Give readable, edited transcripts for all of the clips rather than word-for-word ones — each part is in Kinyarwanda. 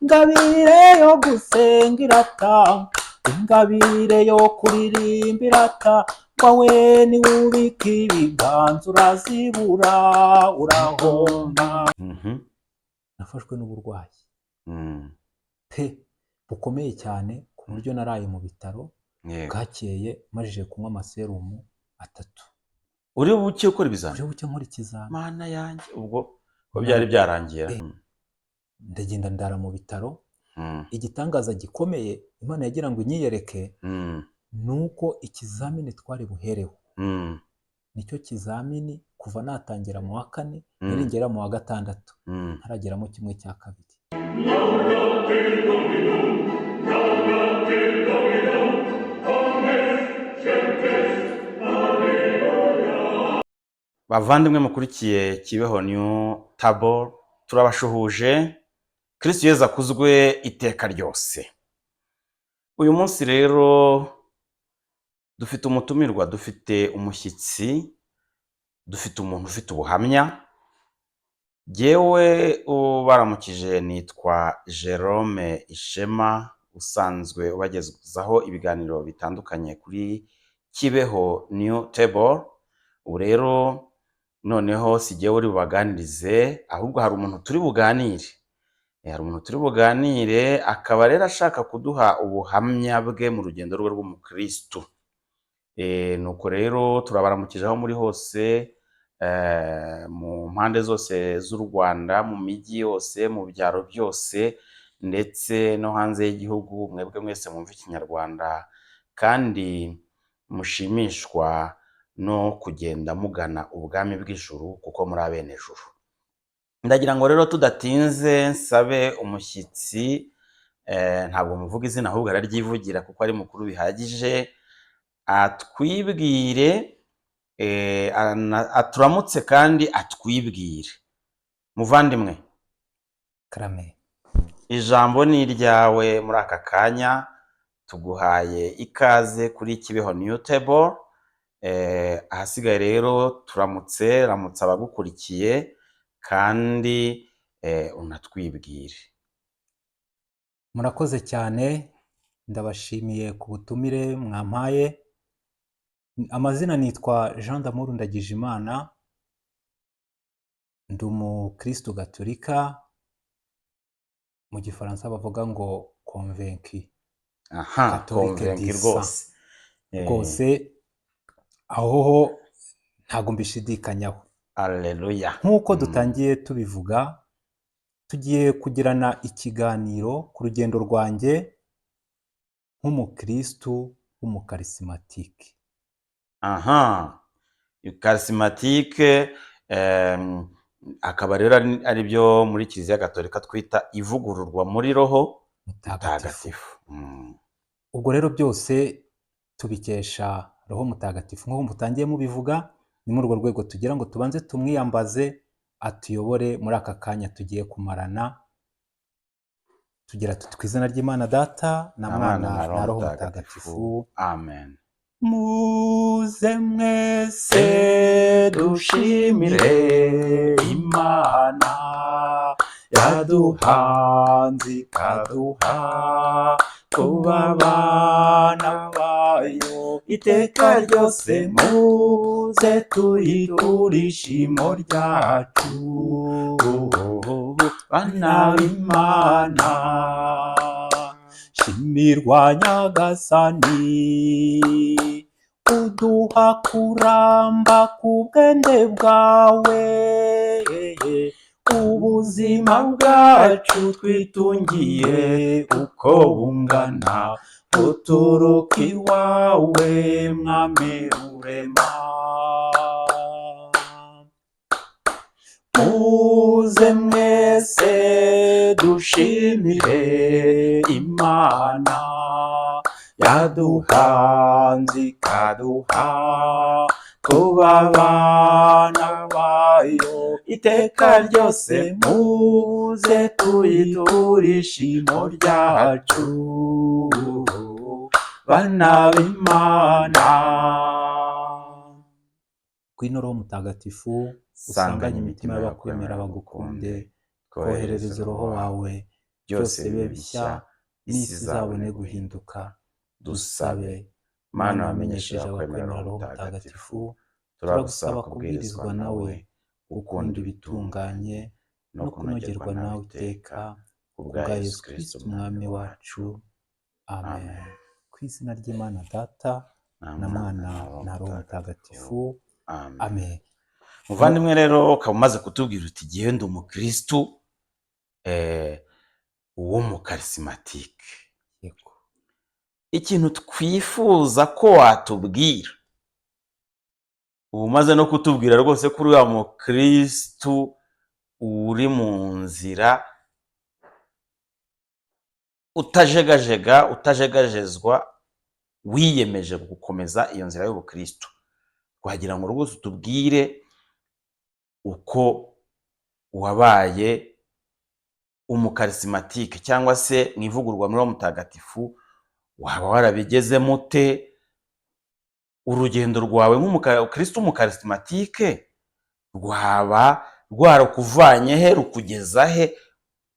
ingabire yo gusenga iratangwa, ingabire yo kuririmba iratangwa, we niwubika ibiganza urazibura urahomba. Nafashwe n'uburwayi pe bukomeye cyane ku buryo naraye mu bitaro, bwakeye majije kunywa amaserumu 3. uri buke ukora ibizami? Uri buke nkora ikizami. Mana yanjye, ubwo ko byari byarangiye. Ndagenda ndara mu bitaro. Igitangaza gikomeye Imana yagira ngo inyiyereke nuko ikizamini twari buhereho nicyo kizamini kuva natangira mu wa 4 nirengera mu wa 6 ntarageramo 1/2. Bavandimwe mukurikiye Kibeho New Tabor, turabashuhuje. Kristo Yesu akuzwe iteka ryose. Uyu munsi rero dufite umutumirwa, dufite umushyitsi, dufite umuntu ufite ubuhamya. Jewe ubaramukije nitwa Jerome Ishema, usanzwe ubagezaho ibiganiro bitandukanye kuri Kibeho New Tabor. Ubu rero noneho si jewe uri bubaganirize, ahubwo hari umuntu turi buganire. Hari umuntu turi buganire, akaba rero ashaka kuduha ubuhamya bwe mu rugendo rwe rw'umukristo. Nuko rero turabaramukije aho muri hose, mu mpande zose z'u Rwanda, mu mijyi yose, mu byaro byose, ndetse no hanze y'igihugu. Mwebwe mwese mwumva ikinyarwanda kandi mushimishwa no kugenda mugana ubwami bw'ijuru kuko muri abenejuru. Ndagira ngo rero tudatinze nsabe umushyitsi, ntabwo muvuga izina ahubwo araryivugira kuko ari mukuru bihagije, atwibwire, aturamutse kandi atwibwire. Muvandimwe Karame, ijambo ni iryawe muri aka kanya. Tuguhaye ikaze kuri Kibeho New Tabor. Ahasigaye rero turamutse abagukurikiye kandi unatwibwire. murakoze cyane, ndabashimiye ku butumire mwampaye. Amazina nitwa Jean d'Amour Ndagijimana, ndi umukristo gatolika, mu gifaransa bavuga ngo convaincu. Convaincu rwose. Rwose aho ntago mbishidikanyaho. Alleluia. Nk'uko dutangiye tubivuga, tugiye kugirana ikiganiro ku rugendo rwanjye nk'umukristo w'umukarisimatike. Karisimatike, akaba rero ari byo muri Kiliziya Gatolika twita ivugururwa muri Roho Mutagatifu. Ubwo rero byose tubikesha Roho Mutagatifu. Nk'uko mutangiye mubivuga, ni muri urwo rwego tugira ngo tubanze tumwiyambaze atuyobore muri aka kanya tugiye kumarana. Tugira tuti ku izina ry'Imana Data na Mwana na Roho Mutagatifu. Amen. Muze mwese dushimire Imana yaduhanze ikaduha kuba abana bayo iteka ryose. Muze tuyiture ishimo ryacu, bana b'Imana. Shimirwa Nyagasani, uduha kuramba ku bwende bwawe. Ubuzima bwacu twitungiye uko bungana buturuka iwawe, Mwami rurema. Muze mwese dushimire Imana yaduhanze ikaduha kuba abana bayo iteka ryose. Muze tuyiture ishimo ryacu, bana b'Imana. Ngwino Roho Mutagatifu, usanganye imitima y'abakwemera bagukunde, koherereza Roho wawe byose bibe bishya, isi izabone guhinduka. Dusabe. Mana wamenyesheje abakwemera Roho Mutagatifu, turagusaba kubwirizwa nawe, gukunda ibitunganye, no kunogerwa nawe iteka, kubwa Yesu Kristo umwami wacu. Amen. Ku izina ry'Imana Data na Mwana na Roho Mutagatifu. Amen. Muvandimwe rero ukaba umaze kutubwira uti igihe ndi umukristu w'umukarisimatike. Yego. Ikintu twifuza ko watubwira, ubu umaze no kutubwira rwose kuri wa mukristu uri mu nzira utajegajezwa, wiyemeje gukomeza iyo nzira y'ubukristu. Twagira ngo rwose utubwire uko wabaye umukarisimatike, cyangwa se mu ivugururwa muri Roho Mutagatifu waba warabigezemo ute? Urugendo rwawe nk'umukristo w'umukarisimatike rwaba rwarakuvanye he rukugeza he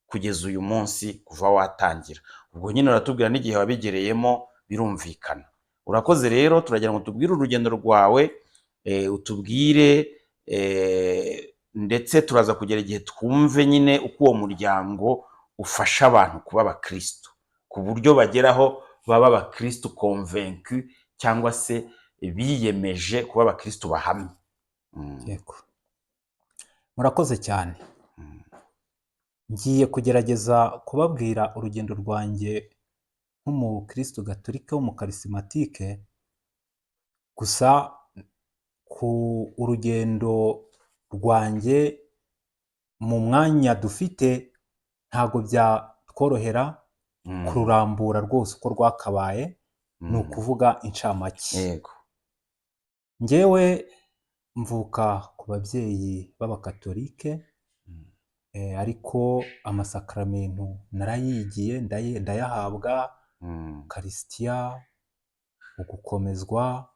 kugeza uyu munsi kuva watangira? Ubwo nyine uratubwira n'igihe wabigereyemo, birumvikana. Urakoze rero, turagira ngo tubwire urugendo rwawe, utubwire ndetse turaza kugera igihe twumve nyine uko uwo muryango ufasha abantu kuba abakristo, ku buryo bageraho baba abakristo convaincu, cyangwa se biyemeje kuba abakristo bahamye. Yego. Murakoze cyane. Ngiye kugerageza kubabwira urugendo rwanjye nk'umukristo gatolika w'umukarisimatike, gusa ku urugendo rwanjye mu mwanya dufite ntabwo byatworohera kururambura rwose uko rwakabaye, ni ukuvuga incamake. Yego. Njyewe mvuka ku babyeyi b'abakatolike, ariko amasakaramentu narayigiye ndayahabwa, karisitiya, ugukomezwa,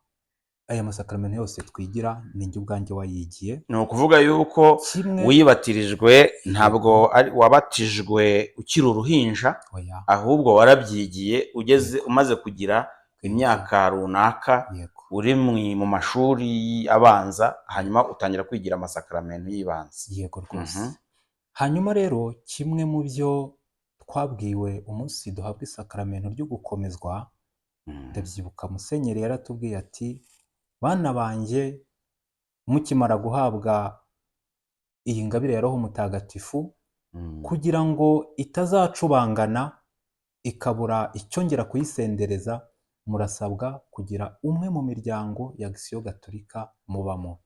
aya masakaramentu yose twigira ni njye ubwanjye wayigiye. Ni ukuvuga yuko wibatirijwe, ntabwo wabatijwe ukiri uruhinja, ahubwo warabyigiye umaze kugira imyaka runaka, uri mu mashuri abanza, hanyuma utangira kwigira amasakaramentu y'ibanze. Yego rwose. Hanyuma rero kimwe mu byo twabwiwe umunsi duhabwa isakaramentu ryo gukomezwa, ndabyibuka musenyeri yaratubwiye ati, bana banjye, mukimara guhabwa iyi ngabire ya Roho Mutagatifu, kugira ngo itazacubangana ikabura icyongera kuyisendereza, murasabwa kugira umwe mu miryango ya Agisiyo Gatolika mubamo.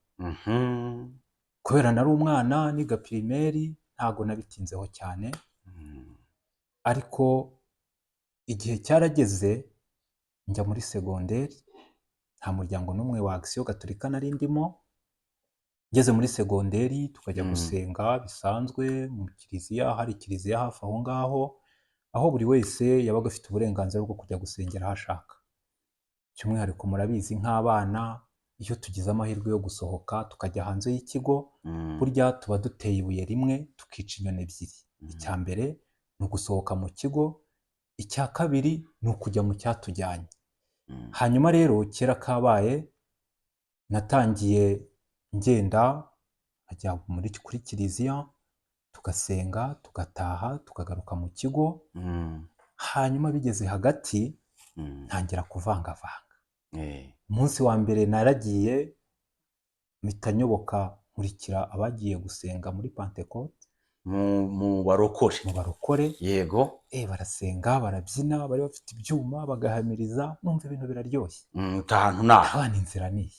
Kubera nari umwana niga pirimeri, ntago nabitinzeho cyane, ariko igihe cyarageze njya muri segonderi, nta muryango n'umwe wa Agisiyo Gatolika nari ndimo. Ngeze muri segonderi tukajya gusenga bisanzwe mu kiliziya, hari kiliziya hafi aho ngaho, aho buri wese yabaga afite uburenganzira bwo kujya gusengera aho ashaka. Cy'umwihariko murabizi nk'abana, iyo tugize amahirwe yo gusohoka tukajya hanze y'ikigo, burya tuba duteye ibuye rimwe tukica inyoni ebyiri. Icya mbere ni ugusohoka mu kigo, icya kabiri ni ukujya mu cyatujyanye. Hanyuma rero kera kabaye, natangiye ngenda nkajya kuri kiliziya, tugasenga, tugataha, tukagaruka mu kigo. Hanyuma bigeze hagati ntangira kuvangavanga. Umunsi wa mbere naragiye mpita nyoboka nkurikira abagiye gusenga muri Pentecote, mu barokore. Yego. Barasenga, barabyina, bari bafite ibyuma bagahamiriza, numva ibintu biraryoshye. Ahantu naho abana inzira niyi.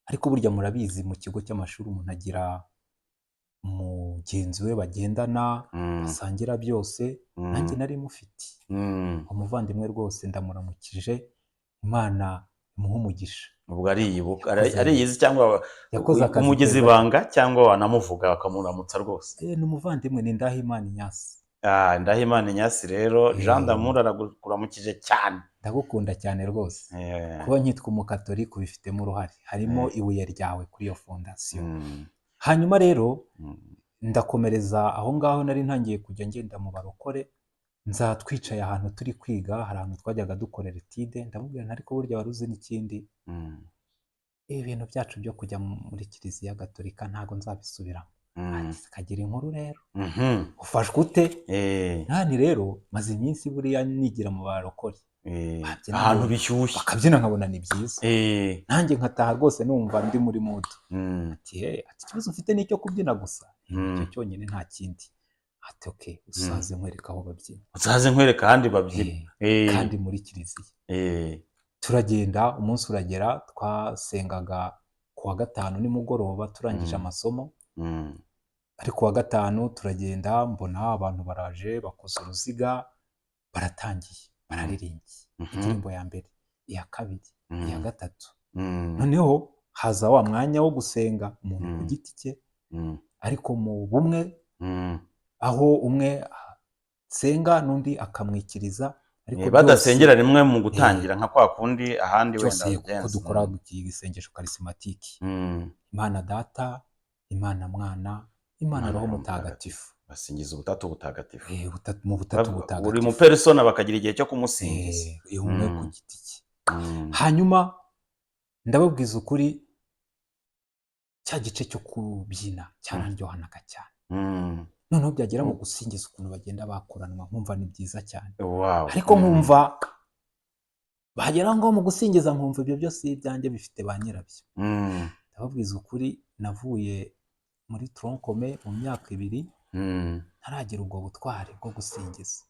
Ariko burya murabizi mu kigo cy'amashuri umuntu agira mugenzi we bagendana, basangira byose, nanjye nari mufite. Umuvandimwe rwose ndamuramukije, Imana imuhe umugisha. Ubwo ariyizi cyangwa umugize ibanga, cyangwa wanamuvuga bakamuramutsa rwose? Ni umuvandimwe, ni Ndahimana Inyasi. Ndahimana Inyasi rero, Jean d'Amour arakuramukije cyane. Ndagukunda cyane rwose. Kuba nkitwa umukatolika ubifitemo uruhare, harimo ibuye ryawe kuri iyo fondasiyo. Hanyuma rero ndakomereza aho ngaho nari ntangiye kujya ngenda mu barokore, nza twicaye ahantu turi kwiga, hari ahantu twajyaga dukorera etide, ndamubwira nti ariko burya wari uzi n'ikindi, ibi bintu byacu byo kujya muri kiliziya gatolika ntabwo nzabisubiramo. Ati kagira inkuru rero, ufashwe ute? Nani rero maze iminsi buriya nigira mu barokore, ahantu bishyushye bakabyina nkabona ni byiza, nanjye nkataha rwose numva ndi muri mudu. Ati ikibazo ufite ni icyo kubyina gusa? Icyo cyonyine nta kindi. Ati okay, usaze nkwereka aho babyina. Uzaze nkwereka ahandi babyina. Kandi muri kiliziya. Turagenda, umunsi uragera, twasengaga ku wa gatanu nimugoroba turangije amasomo, ariko wa gatanu turagenda mbona abantu baraje bakoze uruziga, baratangiye, bararirimbye indirimbo ya mbere, iya kabiri, iya gatatu. Noneho haza wa mwanya wo gusenga umuntu ku giti cye, ariko mu bumwe, aho umwe senga n'undi akamwikiriza, ariko badasengera rimwe mu gutangira nka kwa kundi ahandi wenda byose kuko dukora isengesho karisimatiki. Imana Data, Imana Mwana, Imana Roho Mutagatifu. Basingiza ubutatu butagatifu. Mu butatu butagatifu. Buri mu persona bakagira igihe cyo kumusingiza. Umwe ku giti cye. Hanyuma ndababwiza ukuri, cya gice cyo kubyina cyaranryohanaga cyane. Noneho byagera mu gusingiza ukuntu bagenda bakoranwa, nkumva ni byiza cyane. Ariko nkumva bagera ngo mu gusingiza nkumva ibyo byose ibyanjye bifite ba nyirabyo. Ndababwiza ukuri, navuye muri tronkome mu myaka 2 ntaragira ubwo butwari bwo gusingiza.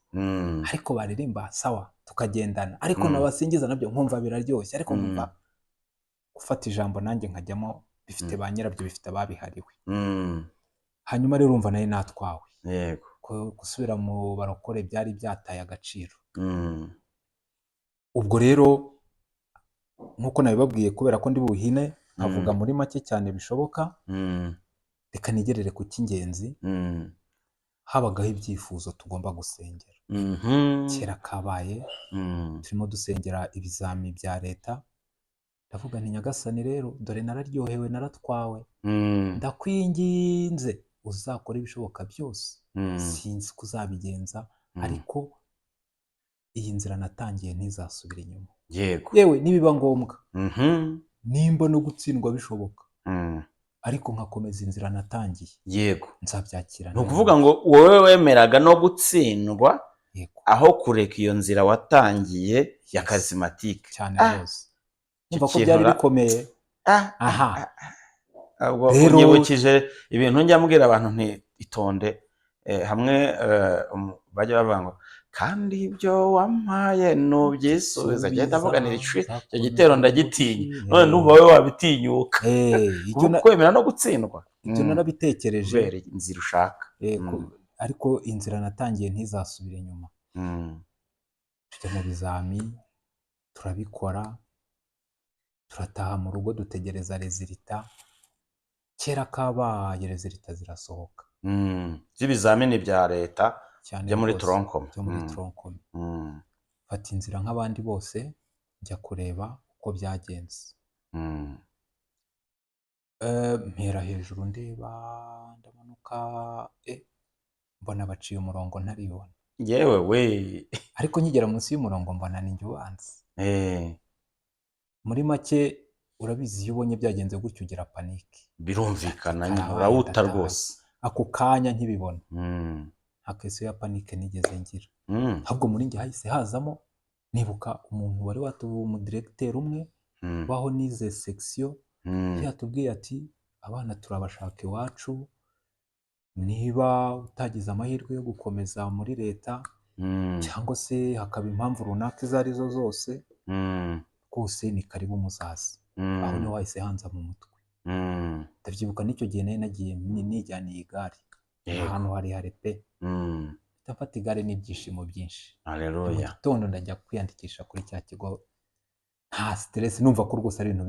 Ariko baririmba sawa tukagendana, ariko nabasingiza nabyo nkumva biraryoshye, ariko nkumva gufata ijambo nanjye nkajyamo bifite ba nyirabyo, bifite ababihariwe. Hanyuma rero urumva nayo natwawe. Yego. Gusubira mu barokore byari byataye agaciro. Ubwo rero nkuko nabibabwiye, kubera ko ndi buhine nkavuga muri make cyane bishoboka, reka nigerere ku cy'ingenzi. Habagaho ibyifuzo tugomba gusengera. Kera kabaye turimo dusengera ibizami bya leta, ndavuga nti Nyagasani rero dore nararyohewe, naratwawe, ndakwinginze uzakora ibishoboka byose. Sinzi ko uzabigenza, ariko iyi nzira natangiye ntizasubira inyuma. Yewe nibiba ngombwa, nimba no gutsindwa bishoboka, ariko nkakomeza inzira natangiye, yego nzabyakira. Ni ukuvuga ngo wowe wemeraga no gutsindwa aho kureka iyo nzira watangiye ya karisimatike cyane rwose. Numva ko byari bikomeye. Rero unyibukije ibintu njya mbwira abantu nti itonde, hamwe bajya bavuga ngo kandi ibyo wampaye nubyisubiza, agenda avuganira icyo gitero ndagitinya. None numva wowe wabitinyuka kwemera no gutsindwa. Ibyo narabitekereje kubera inzira ushaka, ariko inzira natangiye ntizasubira inyuma. Tujya mu bizami turabikora, turataha mu rugo dutegereza rezilita. Kera kabaye rezilita zirasohoka z'ibizamini bya leta byo muri tronkome. Fata inzira nk'abandi bose njya kureba uko byagenze. Mpera hejuru ndeba, ndamanuka, mbona baciye umurongo ntaribona. Yewe we. Ariko nkigera munsi y'umurongo mbona ni njye ubanza. Muri make urabizi, iyo ubonye byagenze gutyo ugira panike. Birumvikana nyine urawuta rwose. Ako kanya nkibibona nta kese ya panike nigeze ngira. Ahubwo muri njye hahise hazamo, nibuka umuntu wari watubuye umudiregiteri umwe waho nize section, yatubwiye ati abana turabashaka iwacu, niba utagize amahirwe yo gukomeza muri leta cyangwa se hakaba impamvu runaka izo arizo zose, rwose ni karibu muzaza. Aho niho hahise hanza mu mutwe. Ndabyibuka n'icyo gihe nari nagiye nijyaniye igare ahantu harehare pe. Ndafata igare n'ibyishimo byinshi. Haleluya. Mu gitondo ndajya kwiyandikisha kuri cya kigo, nta stress, numva ko rwose ari ibintu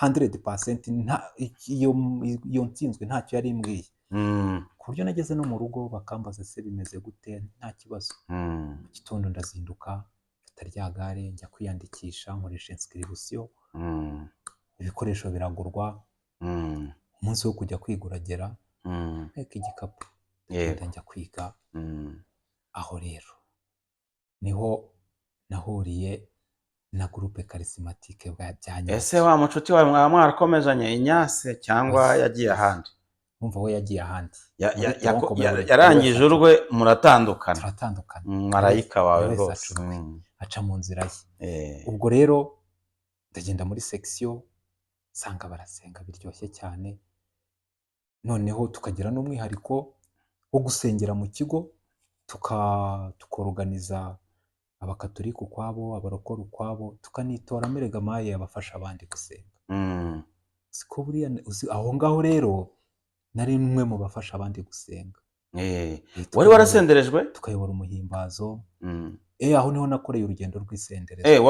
100%, iyo nsinzwe ntacyo yari imbwiye. Ku buryo nageze no mu rugo bakambaza se bimeze gute, nta kibazo. Mu gitondo ndazinduka, mfata rya gare njya kwiyandikisha, nkoresha inscription, ibikoresho biragurwa. Umunsi wo kujya kwiga uragera, mpeka igikapu Yego. ngenda njya kwiga. Mm. Aho rero niho nahuriye na groupe charismatique bya Ese nyabyo. wa mucuti wawe mwaba mwarakomezanye inyase cyangwa Oya, yagiye ahandi? Urumva we yagiye ahandi. Ya- Muri ya- tronc yako- commun ya- buri wese yarangije aca urwe muratandukana. turatandukana. Marayika wawe Buri wese rwose. aca urwe, aca mu nzira ye. Eh. Ubwo rero ndagenda muri section nsanga barasenga biryoshye cyane, noneho tukagira n'umwihariko wo gusengera mu kigo, tukoruganiza abakatolika ukwabo, abarokore ukwabo, tukanitoramo erega maye abafasha abandi gusenga. Mm. Siko buriya aho ngaho rero nari umwe mu bafasha abandi gusenga. Wari warasenderejwe? Tukayobora umuhimbazo. Mm. Aho niho nakoreye urugendo rw'isendereza.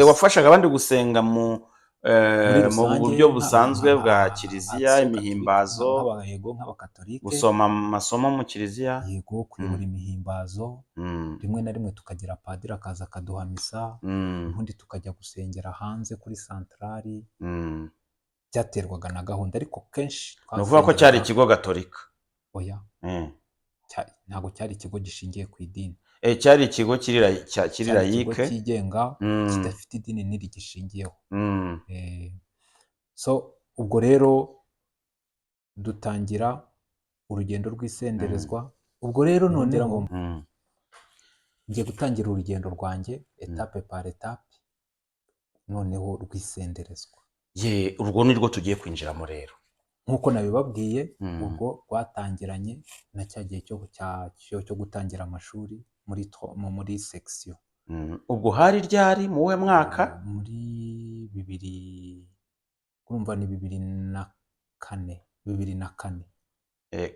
Wafashaga abandi gusenga mu rusange, buryo busanzwe bwa kiliziya, imihimbazo, nk'abakatolike, gusoma amasomo mu kiliziya, yego, kuyobora imihimbazo. Mm. Rimwe na rimwe tukagira padiri akaza akaduha misa, Mm. ubundi tukajya gusengera hanze kuri santarari. Mm. Byaterwaga na gahunda, ariko kenshi ni ukuvuga ko cyari ikigo gatolika? Oya, ntabwo cyari ikigo gishingiye ku idini. Cyari ikigo kiri Cyari ikigo layike, cyigenga Mm. kidafite idini n'iri gishingiyeho. Mm. So ubwo rero dutangira urugendo rw'isenderezwa. Ubwo rero nongera ngo Mm. ngiye gutangira urugendo rwanjye etape par etape, noneho rw'isenderezwa. Urwo ni rwo tugiye kwinjiramo rero. Nk'uko nabibabwiye, Mm. urwo rwatangiranye na cya gihe cyo gutangira amashuri muri section. Ubwo hari ryari, mu we mwaka? Muri 2000, urumva ni 2004.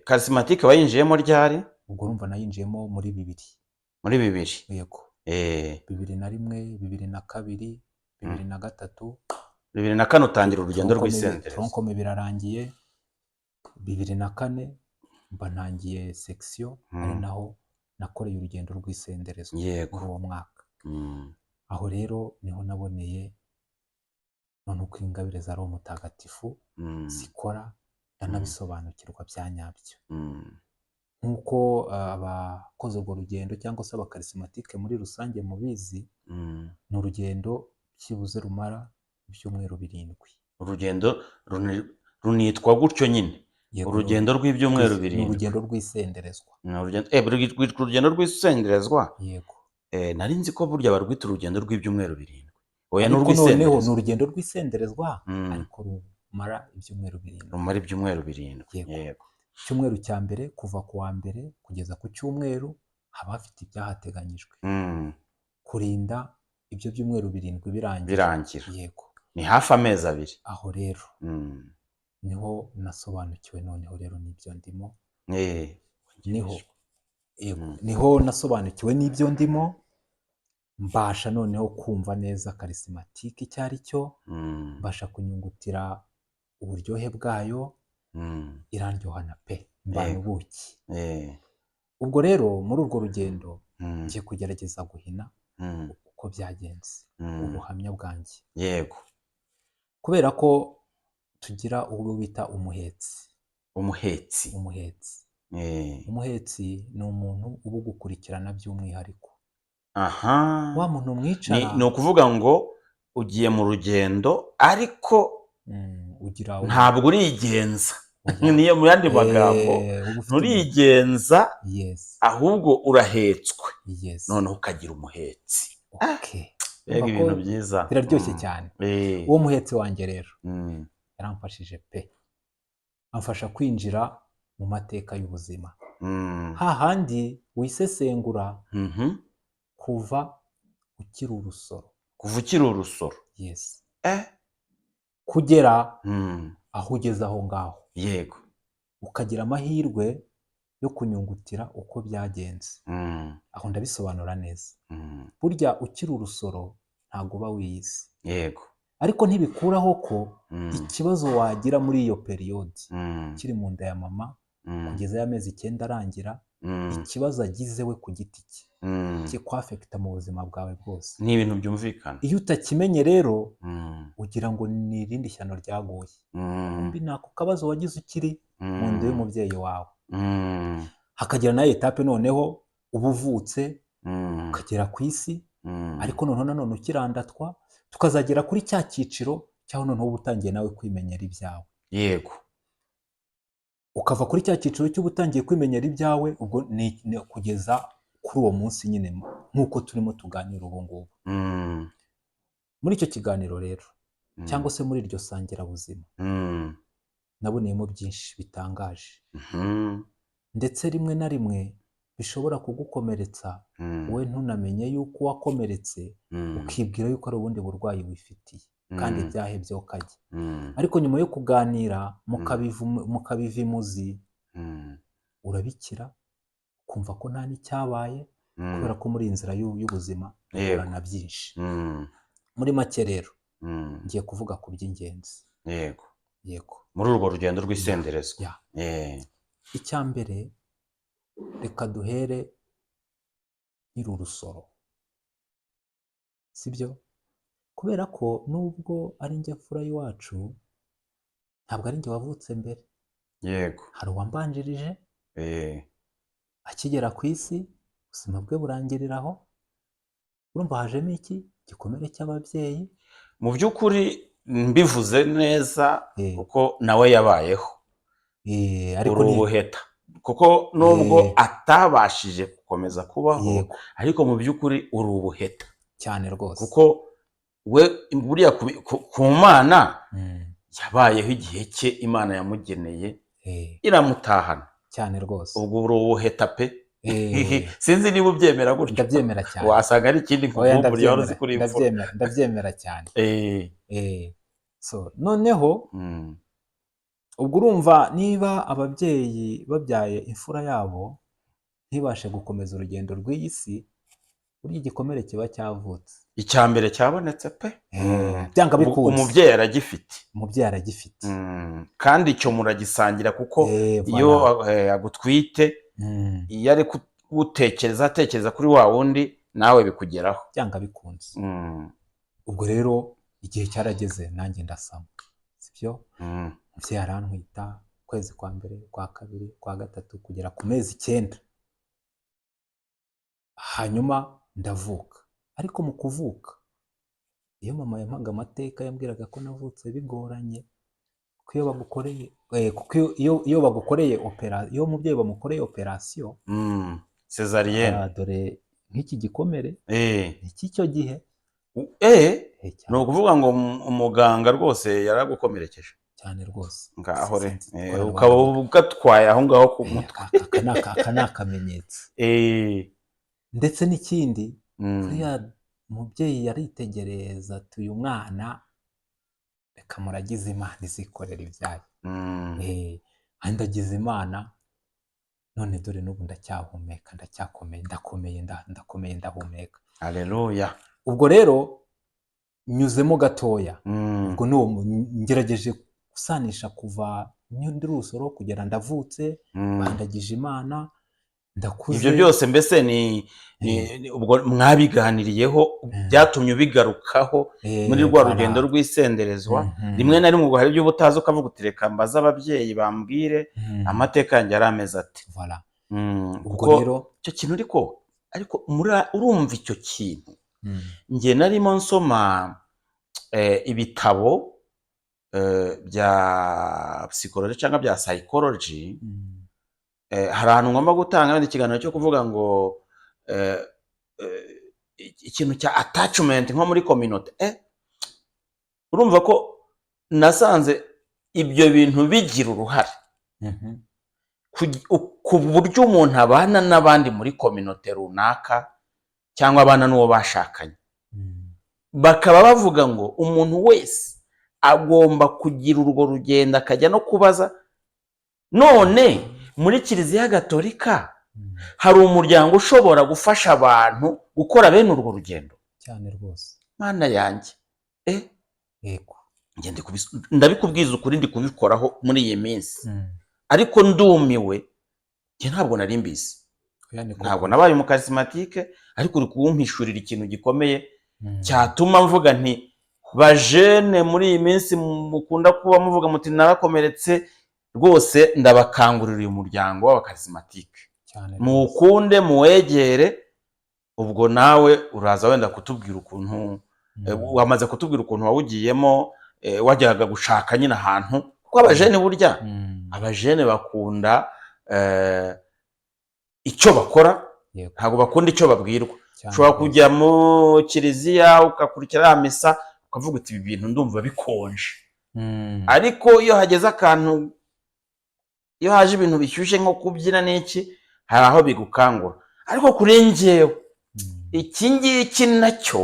Charismatique wayinjiyemo ryari? Ubwo urumva nayinjiyemo muri 2000. Muri 2000? Yego. 2001, 2002, 2003. 2004 utangira urugendo rw'isendereza. Tronc commun birarangiye. 2004 mba ntangiye section, ari naho nakoreye urugendo rw'isenderezwa muri uwo mwaka. Aho rero niho naboneye none uko ingabire za Roho Mutagatifu zikora, ndanabisobanukirwa bya nyabyo. Nk'uko abakoze urwo rugendo cyangwa se abakarismatike muri rusange mubizi, ni urugendo byibuze rumara ibyumweru 7. Urugendo runitwa gutyo nyine, urugendo rw'ibyumweru 7. Ni urugendo rw'isenderezwa. Urugendo rw'isenderezwa? Yego. Nari nzi ko burya barwita urugendo rw'ibyumweru 7. Oya, ni urw'isenderezwa. Ni urugendo rw'isenderezwa, ariko rumara ibyumweru 7. Rumara ibyumweru 7. Yego. Icyumweru cya mbere kuva ku wa mbere kugeza ku cyumweru haba hafite ibyahateganyijwe. Kurinda ibyo byumweru 7 birangira. Yego. Ni hafi amezi 2. Aho rero niho nasobanukiwe noneho rero n'ibyo ndimo. Niho nasobanukiwe n'ibyo ndimo, mbasha noneho kumva neza charismatique icyo ari cyo, mbasha kunyungutira uburyohe bwayo, irandyohana pe, mbana ubuki. Ubwo rero muri urwo rugendo ngiye kugerageza guhina uko byagenze, ubuhamya bwanjye. Yego. Kubera ko tugira uwo bita umuhetsi. Umuhetsi? Umuhetsi. Umuhetsi ni umuntu uba ugukurikirana by'umwihariko. Aha. Wa muntu mwicara. Ni ukuvuga ngo ugiye mu rugendo ariko ntabwo urigenza. Niyo mu yandi magambo, nturigenza, ahubwo urahetswe, noneho ukagira umuhetsi. Ibintu byiza, biraryoshye cyane. Uwo muhetsi wanjye rero yaramfashije pe, amfasha kwinjira mu mateka y'ubuzima, hahandi wisesengura kuva ukiri urusoro. Kuva ukiri urusoro? Yes. Kugera aho ugeze aho ngaho. Yego. Ukagira amahirwe yo kunyungutira uko byagenze. Aho ndabisobanura neza. Burya ukiri urusoro ntabwo uba wiyizi. Yego. Ariko ntibikuraho ko ikibazo wagira muri iyo periyodi kiri mu nda ya mama kugeza y'amezi 9 arangira, ikibazo agize we ku giti cye kikwafekita mu buzima bwawe bwose. Ni ibintu byumvikana. Iyo utakimenye rero ugira ngo ni irindi shyano ryaguye. Mbi nako kabazo wagize ukiri mu nda y'umubyeyi wawe. Mm. Hakagira na etape noneho uba uvutse Mm. ukagera ku isi, Mm. ariko noneho nanone ukirandatwa, tukazagera kuri cya cyiciro cyaho noneho uba utangiye nawe kwimenyera ibyawe. Yego. Ukava kuri cya cyiciro cy'uba utangiye kwimenyera ibyawe, ubwo ni kugeza kuri uwo munsi nyine nk'uko turimo tuganira ubu ngubu. Mm. Muri icyo kiganiro rero Mm. cyangwa se muri iryo sangirabuzima Mm. naboneyemo byinshi bitangaje, Mhm. ndetse rimwe na rimwe bishobora kugukomeretsa Mm. wowe ntunamenye yuko wakomeretse, Mm. ukibwira yuko ari ubundi burwayi wifitiye kandi byahebye ukajya. Mm. Ariko nyuma yo kuganira Mm. mukabiva imuzi, Mm. urabikira ukumva ko nta n'icyabaye, Mm. kubera ko muri iyi nzira y'ubuzima uhura na byinshi. Mm. Muri make rero Mm. ngiye kuvuga ku by'ingenzi. Yego. Yego. Muri urwo rugendo rw'isenderezwa. Ya. Icya mbere, reka duhere nyiri urusoro, sibyo? Kubera ko nubwo ari njye mfura y'iwacu, ntabwo ari njye wavutse mbere. Yego. Hari uwambanjirije, Eh. akigera ku isi ubuzima bwe burangiriraho. Urumva hajemo iki? Igikomere cy'ababyeyi. Mu by'ukuri mbivuze neza Eh. kuko nawe yabayeho. Ariko uri ubuheta kuko nubwo atabashije gukomeza kubaho, Yego. ariko mu by'ukuri uri ubuheta cyane rwose, kuko we buriya ku Mana yabayeho igihe cye Imana yamugeneye iramutahana cyane rwose. ubwo uri ubuheta pe. Sinzi niba ubyemera gutyo. Ndabyemera cyane. Wasanga ari ikindi nkuvumbura yari uzi kuri imfura. Ndabyemera cyane. So noneho ubwo urumva niba ababyeyi babyaye imfura yabo ntibashe gukomeza urugendo rw'iyi si, burya igikomere kiba cyavutse. Icya mbere cyabonetse pe. Byanga bikunze. Umubyeyi aragifite. Umubyeyi aragifite. Kandi icyo muragisangira kuko iyo agutwite, iyo ari atekereza kuri wa wundi nawe bikugeraho. Byanga bikunze. Ubwo rero igihe cyarageze nanjye ndasama, sibyo? Umubyeyi arantwita ukwezi kwa mbere, kwa kabiri, kwa gatatu, kugera ku mezi 9. Hanyuma ndavuka. Ariko mu kuvuka, iyo mama yampaga amateka yambwiraga ko navutse bigoranye, kuko iyo bagukoreye iyo umubyeyi bamukoreye operasiyo cesarienne, dore nk'iki gikomere n'icyo gihe, ni ukuvuga ngo umuganga rwose yaragukomerekeje cyane rwose. ngaho ukaba ugatwaye aho ngaho ku mutwe. Aka ni akamenyetso. Ndetse n'ikindi, kuriya umubyeyi yaritegereza ati uyu mwana reka muragize Imana izikorera ibyayo. Kandi agize Imana, none dore n'ubu ndacyahumeka, ndakomeye ndahumeka. Haleluya. Ubwo rero nyuzemo gatoya, ubwo ngerageje gusanisha kuva ndi urusoro kugera ndavutse, bandagije Imana, ndakuze. Ibyo byose mbese ubwo mwabiganiriyeho byatumye ubigarukaho muri rwa rugendo rw'isenderezwa. Rimwe na rimwe ubwo hari ibyo utazi ukavuga uti reka mbaze ababyeyi bambwire amateka yanjye yari ameze ati. Ubwo rero icyo kintu ariko urumva icyo kintu. Njye narimo nsoma ibitabo bya psychology cyangwa bya psychology. Hari ahantu ngomba gutanga ikiganiro cyo kuvuga ngo ikintu cya attachment nko muri community. Urumva ko nasanze ibyo bintu bigira uruhare ku buryo umuntu abana n'abandi muri community runaka cyangwa abana n'uwo bashakanye. Bakaba bavuga ngo umuntu wese agomba kugira urwo rugendo akajya no kubaza. None muri Kiliziya Gatolika hari umuryango ushobora gufasha abantu gukora bene urwo rugendo cyane rwose. Mana yanjye yego, ndabikubwiza ukuri ndi kubikoraho muri iyi minsi. Ariko ndumiwe, njye ntabwo nari mbizi. Ntabwo nabaye umukarismatike, ariko uri kumpishurira ikintu gikomeye cyatuma mvuga nti bajene muri iyi minsi mukunda kuba muvuga muti narakomeretse, rwose ndabakangurira uyu muryango w'abakarismatike, cyane rwose. muwukunde, muwegere, ubwo nawe uraza wenda kutubwira ukuntu wamaze kutubwira ukuntu wawugiyemo, wajyaga gushaka nyine ahantu, kuko abajene burya abajene bakunda icyo bakora, Yego. ntabwo bakunda icyo babwirwa. Cyane Ushobora rwose. kujya mu kiliziya ugakurikira ya misa ukavuga uti ibi bintu ndumva bikonje, ariko iyo hageze akantu, iyo haje ibintu bishyushye nko kubyina n'iki, hari aho bigukangura. Ariko kuri njyewe iki ngiki nacyo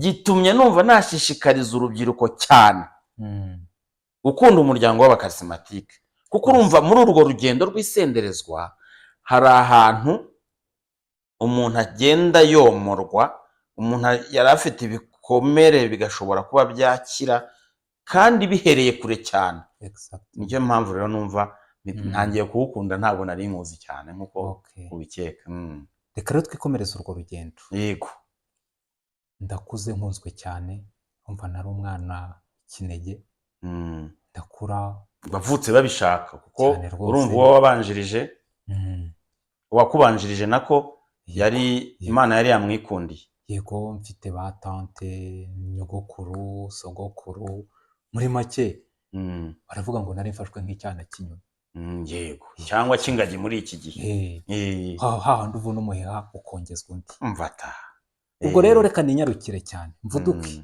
gitumye numva nashishikariza urubyiruko cyane gukunda umuryango w'abakarismatike, kuko urumva muri urwo rugendo rw'isenderezwa hari ahantu umuntu agenda yomorwa, umuntu yari afite ibikomere bigashobora kuba byakira kandi bihereye kure cyane. Niyo mpamvu rero numva ntangiye kuwukunda, ntabwo nari nkuzi cyane nkuko ubikeka. Reka rero twikomereze urwo rugendo. Yego. Ndakuze nkunzwe cyane, umva nari umwana kinege, ndakura. Bavutse babishaka, kuko urumva uwo wabanjirije, uwakubanjirije nako yari Imana yari yamwikundiye. Yego, mfite ba tante, nyogokuru, sogokuru, muri make baravuga ngo nari mfashwe nk'icyana cy'inyoni. Yego, cyangwa cy'ingagi muri iki gihe. Hahandi uvuna umuheha ukongezwa undi. Mvata. Ubwo rero reka ninyarukire cyane, mvuduke.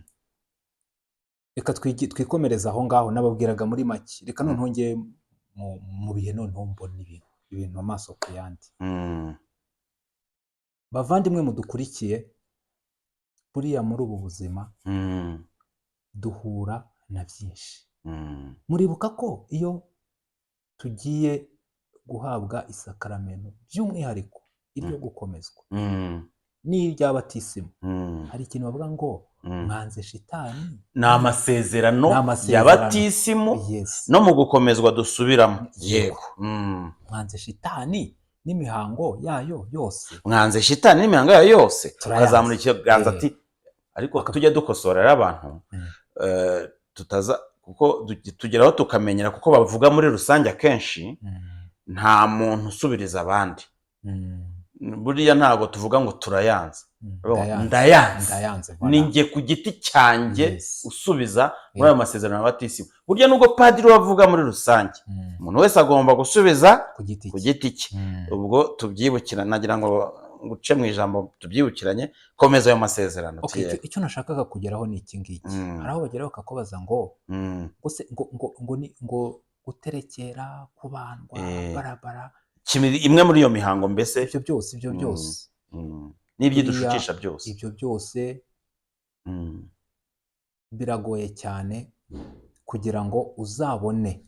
Reka twikomereza aho ngaho nababwiraga muri make. Reka noneho njye mu bihe noneho mbona ibintu amaso ku yandi. Bavandimwe mudukurikiye, buriya muri ubu buzima duhura na byinshi. Muribuka ko iyo tugiye guhabwa isakaramento by'umwihariko iryo gukomezwa n'iry'abatisimu, hari ikintu bavuga ngo mwanze shitani. Ni amasezerano y'abatisimu no mu gukomezwa dusubiramo. Yego. Mwanze shitani n'imihango yayo yose. Mwanze shitani n'imihango yayo yose. Tukazamura ikiganza ati ariko tujya dukosorera abantu tutaza, kuko tugeraho tukamenyera, kuko bavuga muri rusange akenshi nta muntu usubiriza abandi. Buriya ntabwo tuvuga ngo turayanze, ndayanze, ninjye ku giti cyanjye usubiza muri ayo masezerano y'abatisimu. Burya nubwo padiri wavuga muri rusange, umuntu wese agomba gusubiza ku giti cye. Ubwo tubyibukirana, nagira ngo nguce mu ijambo tubyibukiranye, komeza ayo masezerano. Icyo nashakaga kugeraho ni iki ngiki. Hari aho bageraho bakakubaza ngo ngo guterekera, kubandwa, barabara, imwe muri iyo mihango, mbese ibyo byose n'ibyo dushukisha byose, ibyo byose biragoye cyane kugira ngo uzabone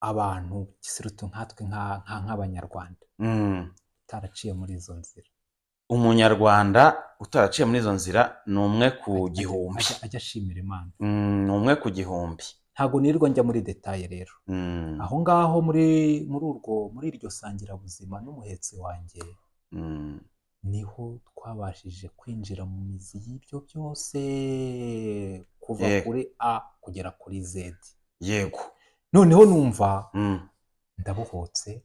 abantu gisirutu nkatwe nk'abanyarwanda utaraciye muri izo nzira. Umunyarwanda utaraciye muri izo nzira ni umwe ku gihumbi. Ajya ashimira Imana. Ni umwe ku gihumbi. Ntabwo nirirwa njya muri detaye rero. Aho ngaho muri iryo sangirabuzima n'umuhetsi wanjye niho twabashije kwinjira mu mizi y'ibyo byose, kuva kuri A kugera kuri Z. Yego. Noneho numva ndabohotse.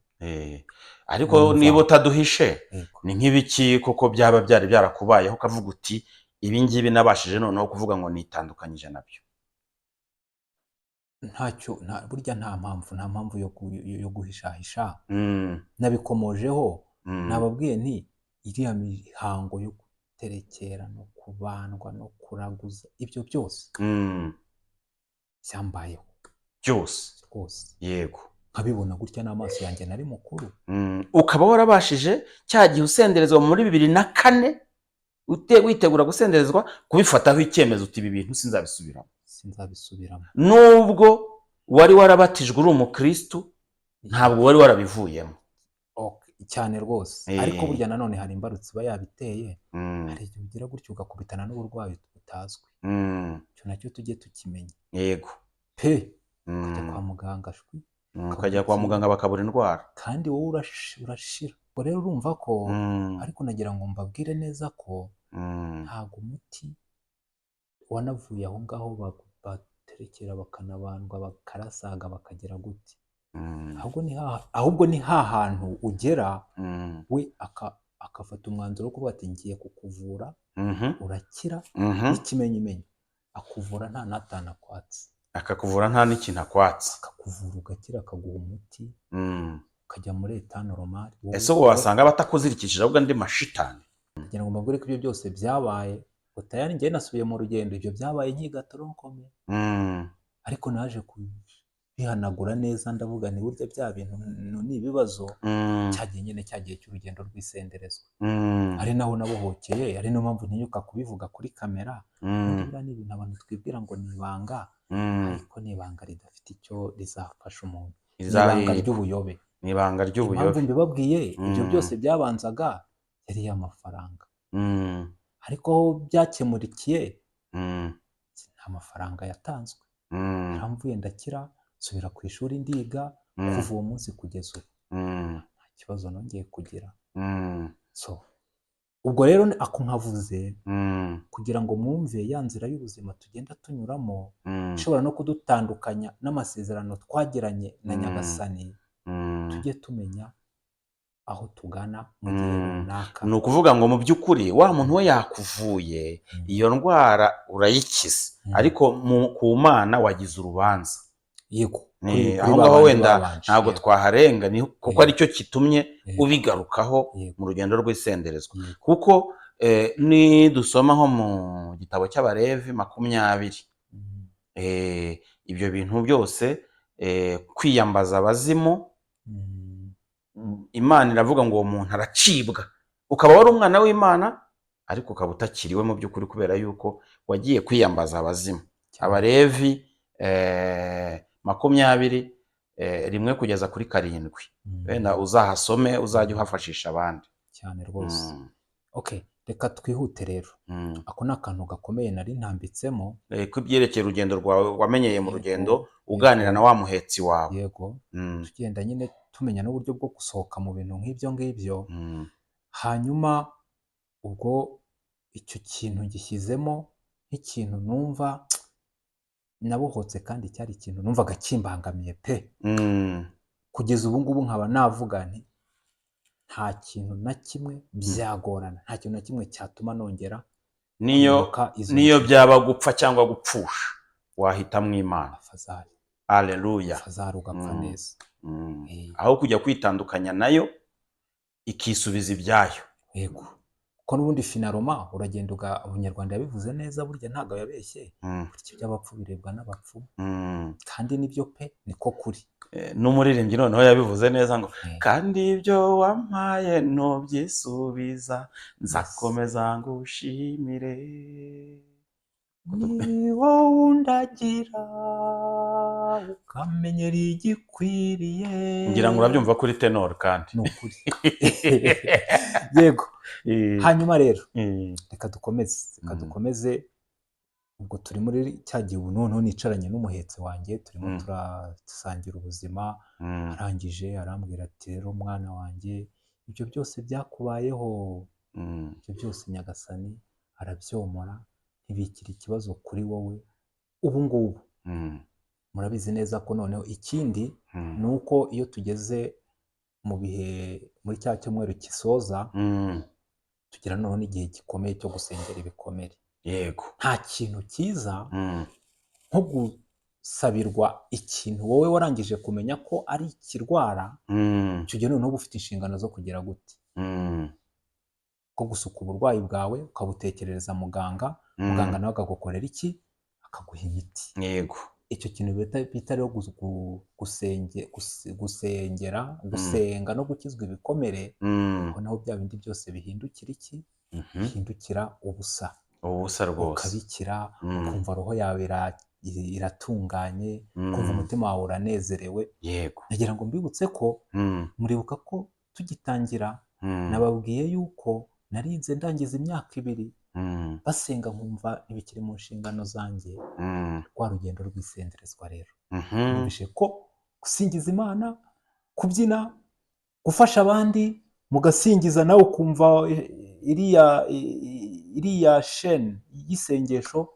Ariko niba utaduhishe, ni nk'ibiki koko byaba byari byarakubayeho ukavuga uti ibi ngibi nabashije noneho kuvuga ngo nitandukanyije nabyo? Burya nta mpamvu yo guhishahisha. Nabikomojeho, nababwiye nti iriya mihango yo guterekera no kubandwa no kuraguza, ibyo byose byambayeho byose rwose. Yego. Nkabibona gutya n'amaso yanjye, nari mukuru. Ukaba warabashije cya gihe usenderezwa muri 2004 witegura gusenderezwa, kubifataho icyemezo uti ibi bintu sinzabisubiramo. Nubwo wari warabatijwe uri umukristo, ntabwo wari warabivuyemo. Cyane rwose. Ariko burya nanone hari imbarutso iba yabiteye, hari igihe ugira gutyo ugakubitana n'uburwayi utazwi. Icyo nacyo tujye tukimenya. Yego. Ukajya kwa muganga, ukajya kwa muganga bakabura indwara, kandi wowe urashira. Ubwo rero urumva ko, ariko nagira ngo mbabwire neza ko ntabwo umuti wanavuye aho ngaho bakaguterekera bakanabandwa bakarasaga bakagera gute. Mm. ahubwo ni hantu ugera Mm. we akafata umwanzuro wo kuvuga ati ngiye kukuvura Mhm. urakira Mhm. n'ikimenyimenyi akuvura nta n'atanu akwatse, akakuvura nta n'ikintu akwatse. akakuvura ugakira akaguha umuti Mm. ukajya muri etat normal. ese ubwo wasanga batakuzirikishije ahubwo andi mashitani. kugira ngo mbabwire ko ibyo byose byabaye ngo tayari njye nasubiye mu rugendo, ibyo byabaye nkiga toronkome, Mm. ariko naje kubihanagura neza ndavuga ni burya bya bintu ni ibibazo Mm. cyagiye nyine cyagiye cy'urugendo rw'isenderezwa, Mm. ari naho nabohokeye, ari niyo mpamvu ntinyuka kubivuga kuri kamera. ubundi Mm. biriya ni ibintu abantu twibwira ngo ni ibanga, Mm. ariko ni ibanga ridafite icyo rizafasha umuntu, ni Iza- ibanga ry'ubuyobe. ni ibanga impamvu ry'ubuyobe. mbibabwiye ibyo Mm. byose byabanzaga yari y'amafaranga, Mm. ariko aho byakemurikiye Mm. nta mafaranga yatanzwe, Mm. yaramvuye ndakira nsubira ku ishuri ndiga, Mm. kuva uwo munsi kugeza ubu Mm. nta kibazo nongeye kugira. Mm. So ubwo rero ako nkavuze Mm. kugira ngo mwumve ya nzira y'ubuzima tugenda tunyuramo Mm. ishobora no kudutandukanya n'amasezerano twagiranye na Mm. Nyagasani, Mm. tujye tumenya aho tugana mu gihe runaka. ni ukuvuga ngo mu by'ukuri wa muntu we yakuvuye iyo ndwara urayikiza, ariko ku Mana wagize urubanza. Yego, aho ngaho wenda ntabwo twaharenga kuko aricyo kitumye ubigarukaho mu rugendo rw'isenderezwa. kuko nidusoma nko mu gitabo cy'Abalevi 20, ibyo bintu byose kwiyambaza abazimu, Imana iravuga ngo uwo muntu aracibwa, ukaba wari umwana w'Imana ariko ukaba utakiriwe mu by'ukuri kubera yuko wagiye kwiyambaza abazimu. Abalevi 20 1-7 wenda uzahasome uzajya uhafashisha abandi cyane rwose. Okay, reka twihute rero. Ako ni akantu gakomeye nari ntambitsemo ko ibyerekeye urugendo rwawe wamenyeye mu rugendo uganira na wa muhetsi wawe. Yego, tugenda nyine tumenya n'uburyo bwo gusohoka mu bintu nk'ibyo ngibyo. Hanyuma ubwo icyo kintu gishyizemo nk'ikintu numva nabohotse, kandi cyari ikintu numvaga kimbangamiye pe. Kugeza ubu ngubu nkaba navuga nti nta kintu na kimwe byagorana, nta kintu na kimwe cyatuma nongera niyo byaba gupfa cyangwa gupfusha wahitamo Imana. Fazari. Haleluya. Fazari ugapfa neza. Aho kujya kwitandukanya nayo ikisubiza ibyayo. Yego, ko n'ubundi finaroma uragenda Abanyarwanda yabivuze neza, burya ntabwo yabeshye. Burya iby'abapfu birebwa n'abapfu, kandi nibyo pe, niko kuri. N'umuririmbyi noneho yabivuze neza ngo kandi ibyo wampaye ntubyisubiza, nzakomeza ngushimire. Ni wowe undagira ukamenyera igikwiriye. Ngira ngo urabyumva kuri tenor kandi. Ni ukuri. Yego. Hanyuma rero reka dukomeze. Ubwo turi muri cya gihe ubu noneho nicaranye n'umuhetsi wanjye, turimo turasangira ubuzima. Arangije arambwira ati rero mwana wanjye, ibyo byose byakubayeho, ibyo byose Nyagasani arabyomora, ntibikiri ikibazo kuri wowe ubu ngubu. Murabizi neza ko noneho ikindi ni uko iyo tugeze mu bihe muri cya cyumweru kisoza, tugira noneho n'igihe gikomeye cyo gusengera ibikomere. Yego, nta kintu cyiza nko gusabirwa ikintu wowe warangije kumenya ko ari ikirwara. Icyo gihe noneho uba ufite inshingano zo kugira gute, ko gusuka uburwayi bwawe ukabutekerereza muganga, muganga nawe akagukorera iki, akaguha imiti. Yego, icyo kintu bita rero gusenga no gukizwa ibikomere, ko naho bya bindi byose bihindukira iki, bihindukira ubusa rwose, ukabikira, ukumva roho yawe iratunganye, ukumva umutima wawe uranezerewe. Yego, nagira ngo mbibutse ko muribuka ko tugitangira nababwiye yuko narinze ndangiza imyaka 2 basenga nkumva ntibikiri mu nshingano zanjye. Rwa rugendo rw'isenderezwa rero numvise ko gusingiza Imana, kubyina, gufasha abandi mugasingiza nawe ukumva iriya sheni y'isengesho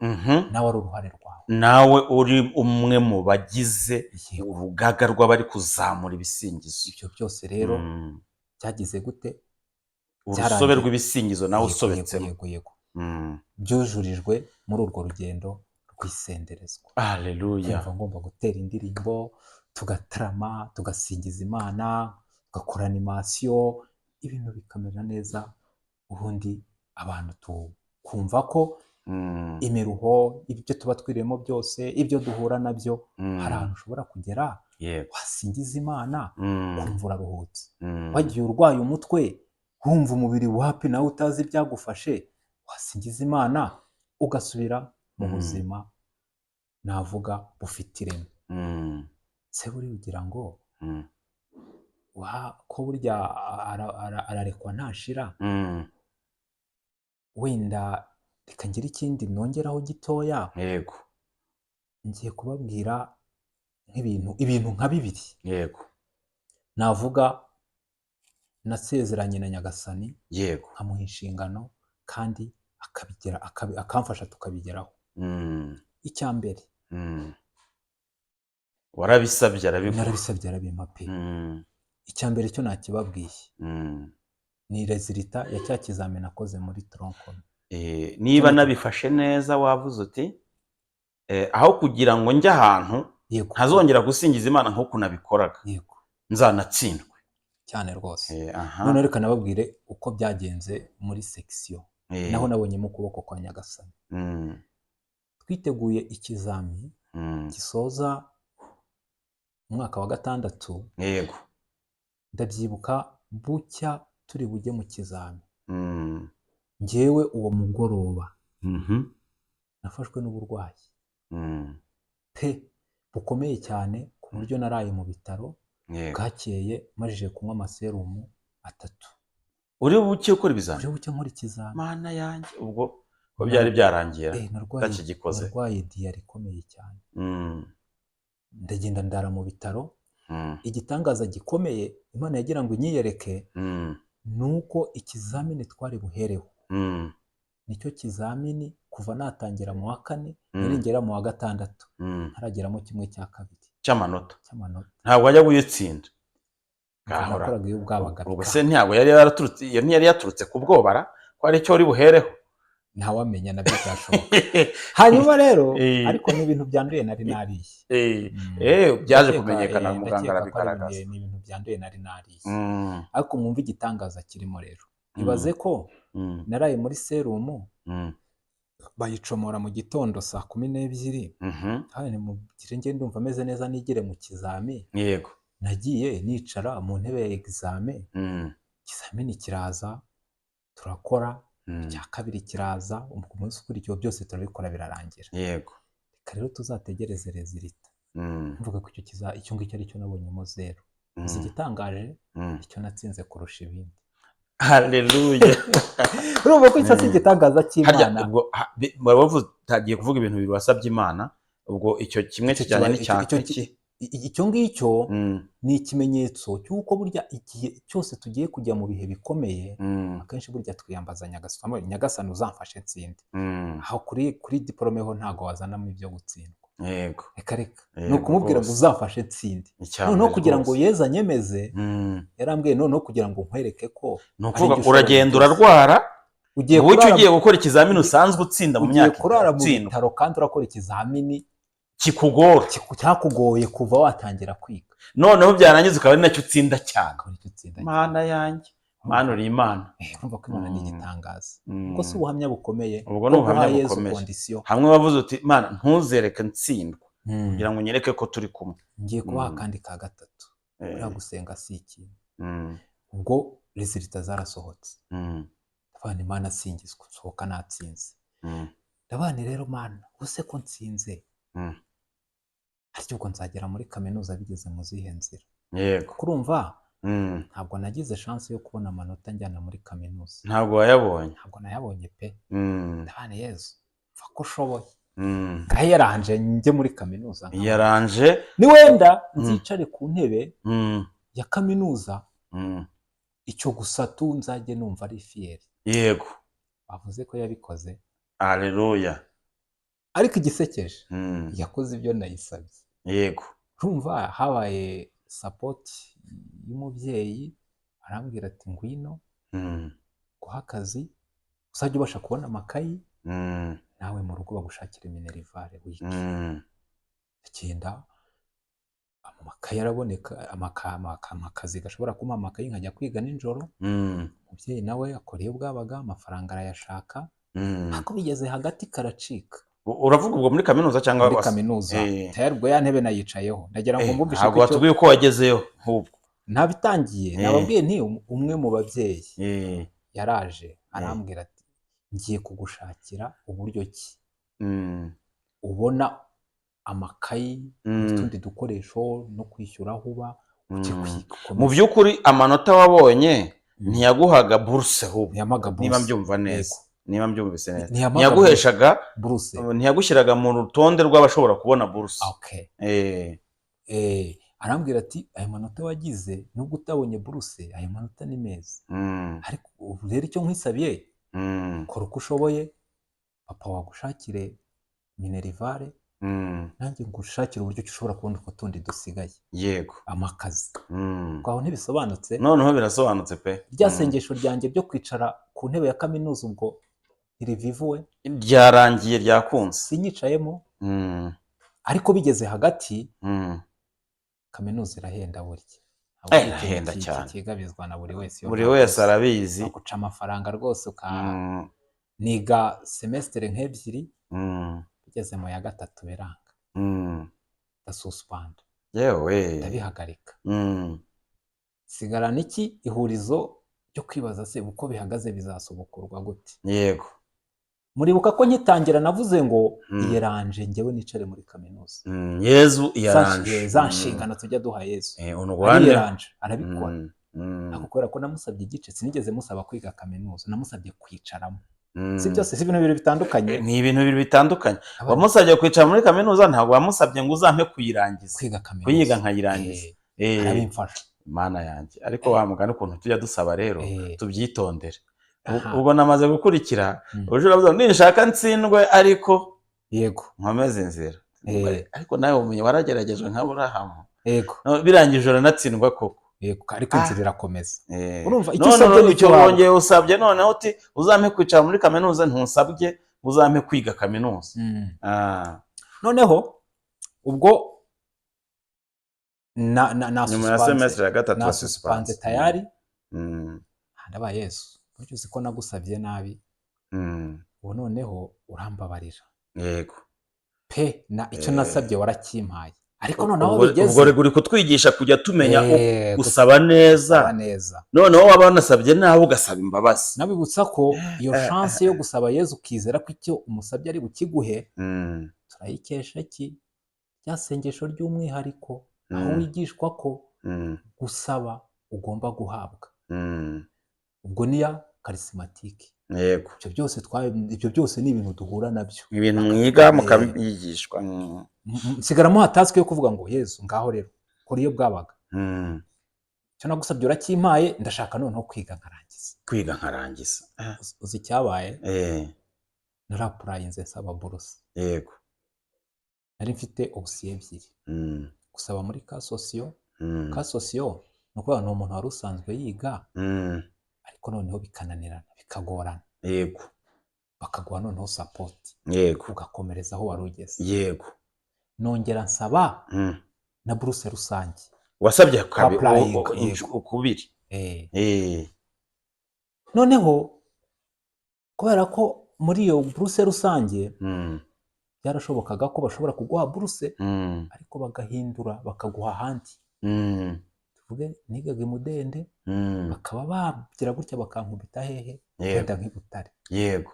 nawe ari uruhare rwawe. nawe uri umwe mu bagize Yego. urugaga rw'abari kuzamura ibisingizo. Ibyo byose rero Mm. byagize gute? urusobe Byarangiye. rw'ibisingizo nawe Yego, yego, usobetsemo. yego, yego. Mm. Byujurijwe muri urwo rugendo rw'isenderezwa. Haleluya. Kumva ngomba gutera indirimbo, tugatarama, tugasingiza Imana, tugakora animasiyo, ibintu bikamera neza, ubundi abantu tukumva ko Mm. imiruho, ibyo tuba twiriyemo byose, ibyo duhura nabyo, hari ahantu ushobora kugera Yego. wasingiza Imana ukumva uraruhutse. Mm. Wagiye urwaye umutwe wumva umubiri wapi nawe utazi ibyagufashe, wasingiza Imana ugasubira mu buzima navuga bufite ireme. Mm. Se buri ugira ngo Mm. ko burya ararekwa ntashira, Mm. wenda reka ngire ikindi nongeraho gitoya. Yego. Ngiye kubabwira ibintu nka bibiri Yego. navuga nasezeranye na Nyagasani, Yego. nkamuha inshingano kandi akamfasha tukabigeraho. Mm. Icya mbere, Mm. warabisabye arabiguha. narabisabye arabimpa pe. Mm. Icya mbere cyo nakibabwiye Mm. ni rezilita ya cya kizamini nakoze muri toronkome. Niba nabifashe neza wavuze uti aho kugira ngo njye ahantu Yego. ntazongera gusingiza Imana nk'uko nabikoraga, Yego. nzanatsindwe Cyane rwose. aha. None reka nababwire uko byagenze muri sekisiyo. Naho nabonyemo ukuboko kwa Nyagasani. Mm. Twiteguye ikizami Mm. gisoza umwaka wa gatandatu. Yego. Ndabyibuka bucya turi bujye mu kizami. Mm. Njyewe uwo mugoroba Mhm. nafashwe n'uburwayi Mm. pe bukomeye cyane ku buryo naraye mu bitaro. Yego. Bwakeye majije kunywa amaserumu 3. Uri buke ukora ibizami? Uje bucya nkora ikizami. Mana yanjye, ubwo ko byari byarangira narwaye narwaye diyari ikomeye cyane. Mm. Ndagenda ndara mu bitaro. Mm. Igitangaza gikomeye Imana yagira ngo inyiyereke Mm. nuko ikizamini twari buhereho Mm. nicyo kizamini kuva natangira mu wa 4 nirengera mu wa 6 ntarageramo kimwe cya kabiri cy'amanota. Ntabwo wajya guyitsinda. nakoraga iyo bwabaga. Ubwo se ntabwo yari yaraturutse, iyo ntiyari yaturutse ku bwobara ko ari cyo uri buhereho. Ntawamenya nabyo byashoboka. Hanyuma rero ariko ni ibintu byanduye nari nariye. Byaje kumenyekana muganga arabigaragaza. Ni ibintu byanduye nari nariye. Ariko mwumva igitangaza kirimo rero. Ibaze ko naraye muri serumu bayicomora mu gitondo saa 12. Hanyuma mugire nge ndumva ameze neza nigire mu kizami. Yego. Nagiye nicara mu ntebe ya exame. Ikizamini kiraza turakora. Icya kabiri kiraza, umunsi ukurikiyeho byose turabikora birarangira. Yego. Reka rero tuzategereze rezilita. Mvuga ko icyo ngicyo ari cyo nabonyemo 0. Uzi igitangaje icyo natsinze kurusha ibindi. Haleluya. Urumva ko icyo si igitangaza cy'Imana. Ubwo bavuze utagiye kuvuga ibintu bibiri wasabye Imana, ubwo icyo kimwe kijyanye n'icyanki. Icyo ngicyo ni ikimenyetso cy'uko burya igihe cyose tugiye kujya mu bihe bikomeye, akenshi burya twiyambaza Nyagasani. Nyagasani uzamfashe nsinde. Aho kuri diporome ho ntago wazanamo ibyo gutsindwa. Yego. Reka ni ukumubwira ngo uzamfashe nsinde. Noneho kugira ngo Yezu anyemeze, yarambwiye noneho kugira ngo nkwereke ko ni ukuvuga uragenda urarwara, ugiye gukora ikizamini usanzwe utsinda mu myaka. Ugiye kurara mu bitaro kandi urakora ikizamini kikugora, cyakugoye kuva watangira kwiga. Noneho byarangiza ukaba ari nacyo utsinda cyane. Mana yanjye, Mana uri Imana. Urumva ko Imana ni igitangaza. Ubwo si ubuhamya bukomeye. Ubwo ni ubuhamya bukomeye. Hamwe wavuze uti Mana ntuzereke ntsindwa kugira ngo unyereke ko turi kumwe. Ngiye kubaha kandi ka 3. Uriya gusenga si ikintu. Ubwo rezilita zarasohotse. Ndabana Imana asingizwa, nsohoka natsinze. Ndabana rero Mana use ko nsinze. Ariko ubwo nzagera muri kaminuza bigeze mu zihe nzira. Yego. Kurumva ntabwo nagize chance yo kubona amanota njyana muri kaminuza. Ntabwo wayabonye? Ntabwo nayabonye pe. Ndabana Yezu mfa ko ushoboye. Ngaho yaranje njye muri kaminuza. Yaranje ni wenda nzicare ku ntebe ya kaminuza. Icyo gusa tu nzajye numva ari fier. Yego. Bavuze ko yabikoze. Haleluya. ariko igisekeje Mm. yakoze ibyo nayisabye. Yego. Urumva habaye sapoti y'umubyeyi, arambwira ati ngwino Mm. guha akazi uzajya ubasha kubona amakayi Mm. nawe mu rugo bagushakira minerivare wiki. Mm. Agenda amakayi araboneka, akazi gashobora kumpa amakayi nkajya kwiga nijoro. Mm. Umubyeyi nawe akora iyo bwabaga, amafaranga arayashaka, Mm. ariko bigeze hagati karacika. Uravuga ubwo muri kaminuza cyangwa Muri kaminuza tayari ubwo ya ntebe nayicayeho, ndagira ngo mbumvishe ntabwo ko icyo watubwiye uko wagezeyo ahubwo. ntabitangiye. Nababwiye nti umwe mu babyeyi yaraje arambwira ati ngiye kugushakira uburyo ki ubona amakayi n'utundi dukoresho no kwishyura aho uba ujye kwiga. Mu by'ukuri amanota wabonye ntiyaguhaga buruse ahubwo, niba mbyumva neza, niba mbyumvise neza, ntiyaguheshaga buruse, ntiyagushyiraga mu rutonde rw'abashobora kubona buruse. Arambwira ati aya manota wagize nubwo utabonye buruse, aya manota ni meza, ariko ubu rero icyo nkwisabiye kora uko ushoboye, papa wagushakire minerivare, nanjye ngushakire uburyo ushobora kubona utwo tundi dusigaye. Yego. Amakazi. Kwaho ntibisobanutse? Noneho birasobanutse pe. Rya sengesho ryanjye ryo kwicara ku ntebe ya kaminuza ubwo irivivuwe ryarangiye, ryakunze, sinyicayemo. Ariko bigeze hagati kaminuza irahenda burya. Irahenda cyane. Kigabizwa na buri wese. Buri wese arabizi. Guca amafaranga rwose niga semestre nk'ebyiri, bigeze mu ya gatatu biranga. Ndasuspanda. Yewe. Ndabihagarika. Sigarana iki? Ihurizo ryo kwibaza se uko bihagaze bizasobokorwa gute? Yego. Muribuka ko nkitangira navuze ngo iyeranje njyewe nicare muri kaminuza. Yezu iyeranje. Za nshingano tujya duha Yezu. Iyeranje arabikora. Ako kubera ko namusabye igice, sinigeze musaba kwiga kaminuza, namusabye kwicaramo. Si byose, si ibintu bibiri bitandukanye? Ni ibintu bibiri bitandukanye. Wamusabye kwicara muri kaminuza, ntabwo wamusabye ngo uzampe kuyirangiza. Kwiga kaminuza. Kuyiga nkayirangiza. Arabimfasha. Mana yanjye. Ariko wa mugani ukuntu tujya dusaba rero, tubyitondere. Ubwo namaze gukurikira, uje uravuga ninshaka ntsindwe ariko yego nkomeze inzira. Ariko nawe umenye waragerageje nka Aburahamu. Yego. Birangije uranatsindwa koko. Yego, ariko inzira irakomeza. Urumva icyo usabye nicyo wongeye usabye, noneho uti uzampe kwicara muri kaminuza, ntusabye uzampe kwiga kaminuza. Noneho ubwo nyuma ya semestre ya gatatu nasupanze tayari. Ndabaye Yesu, buryo uzi ko nagusabye nabi, ubu noneho urambabarira. Yego. Pe icyo nasabye warakimpaye, ariko noneho bigeze ubwo rero uri kutwigisha kujya tumenya gusaba neza. Noneho waba wanasabye nawe ugasaba imbabazi. Nabibutsa ko iyo chance yo gusaba Yezu ukizera ko icyo umusabye ari bukiguhe, turayikesha ki? Rya sengesho ry'umwihariko, aho wigishwa ko gusaba ugomba guhabwa. Ubwo niya charismatique. Yego. Ibyo byose ni ibintu duhura nabyo. Ibintu mwiga mukabigishwa. Nsigaramo hatatswe yo kuvuga ngo Yezu ngaho rero kora iyo bwabaga. Cyo nagusabye urakimpaye, ndashaka noneho kwiga nkarangiza. Kwiga nkarangiza. Uzi icyabaye? Narapurayinze nsaba buruse. Yego. Nari mfite opsiyo ebyiri. Gusaba muri ka sosiyo. Ka sosiyo ni ukuvuga ni umuntu wari usanzwe yiga, ariko noneho bikananirana, bikagorana. Yego. Bakaguha noneho sapoti. Yego. Ugakomereza aho wari ugeze. Yego. Nongera nsaba na buruse rusange. Wasabye ukubiri. Noneho kubera ko muri iyo buruse rusange byarashobokaga ko bashobora kuguha buruse, ariko bagahindura bakaguha ahandi. Tuvuge nigaga Mudende, bakaba bagira gutya bakankubita hehe, wenda nk'Ibutare. Yego.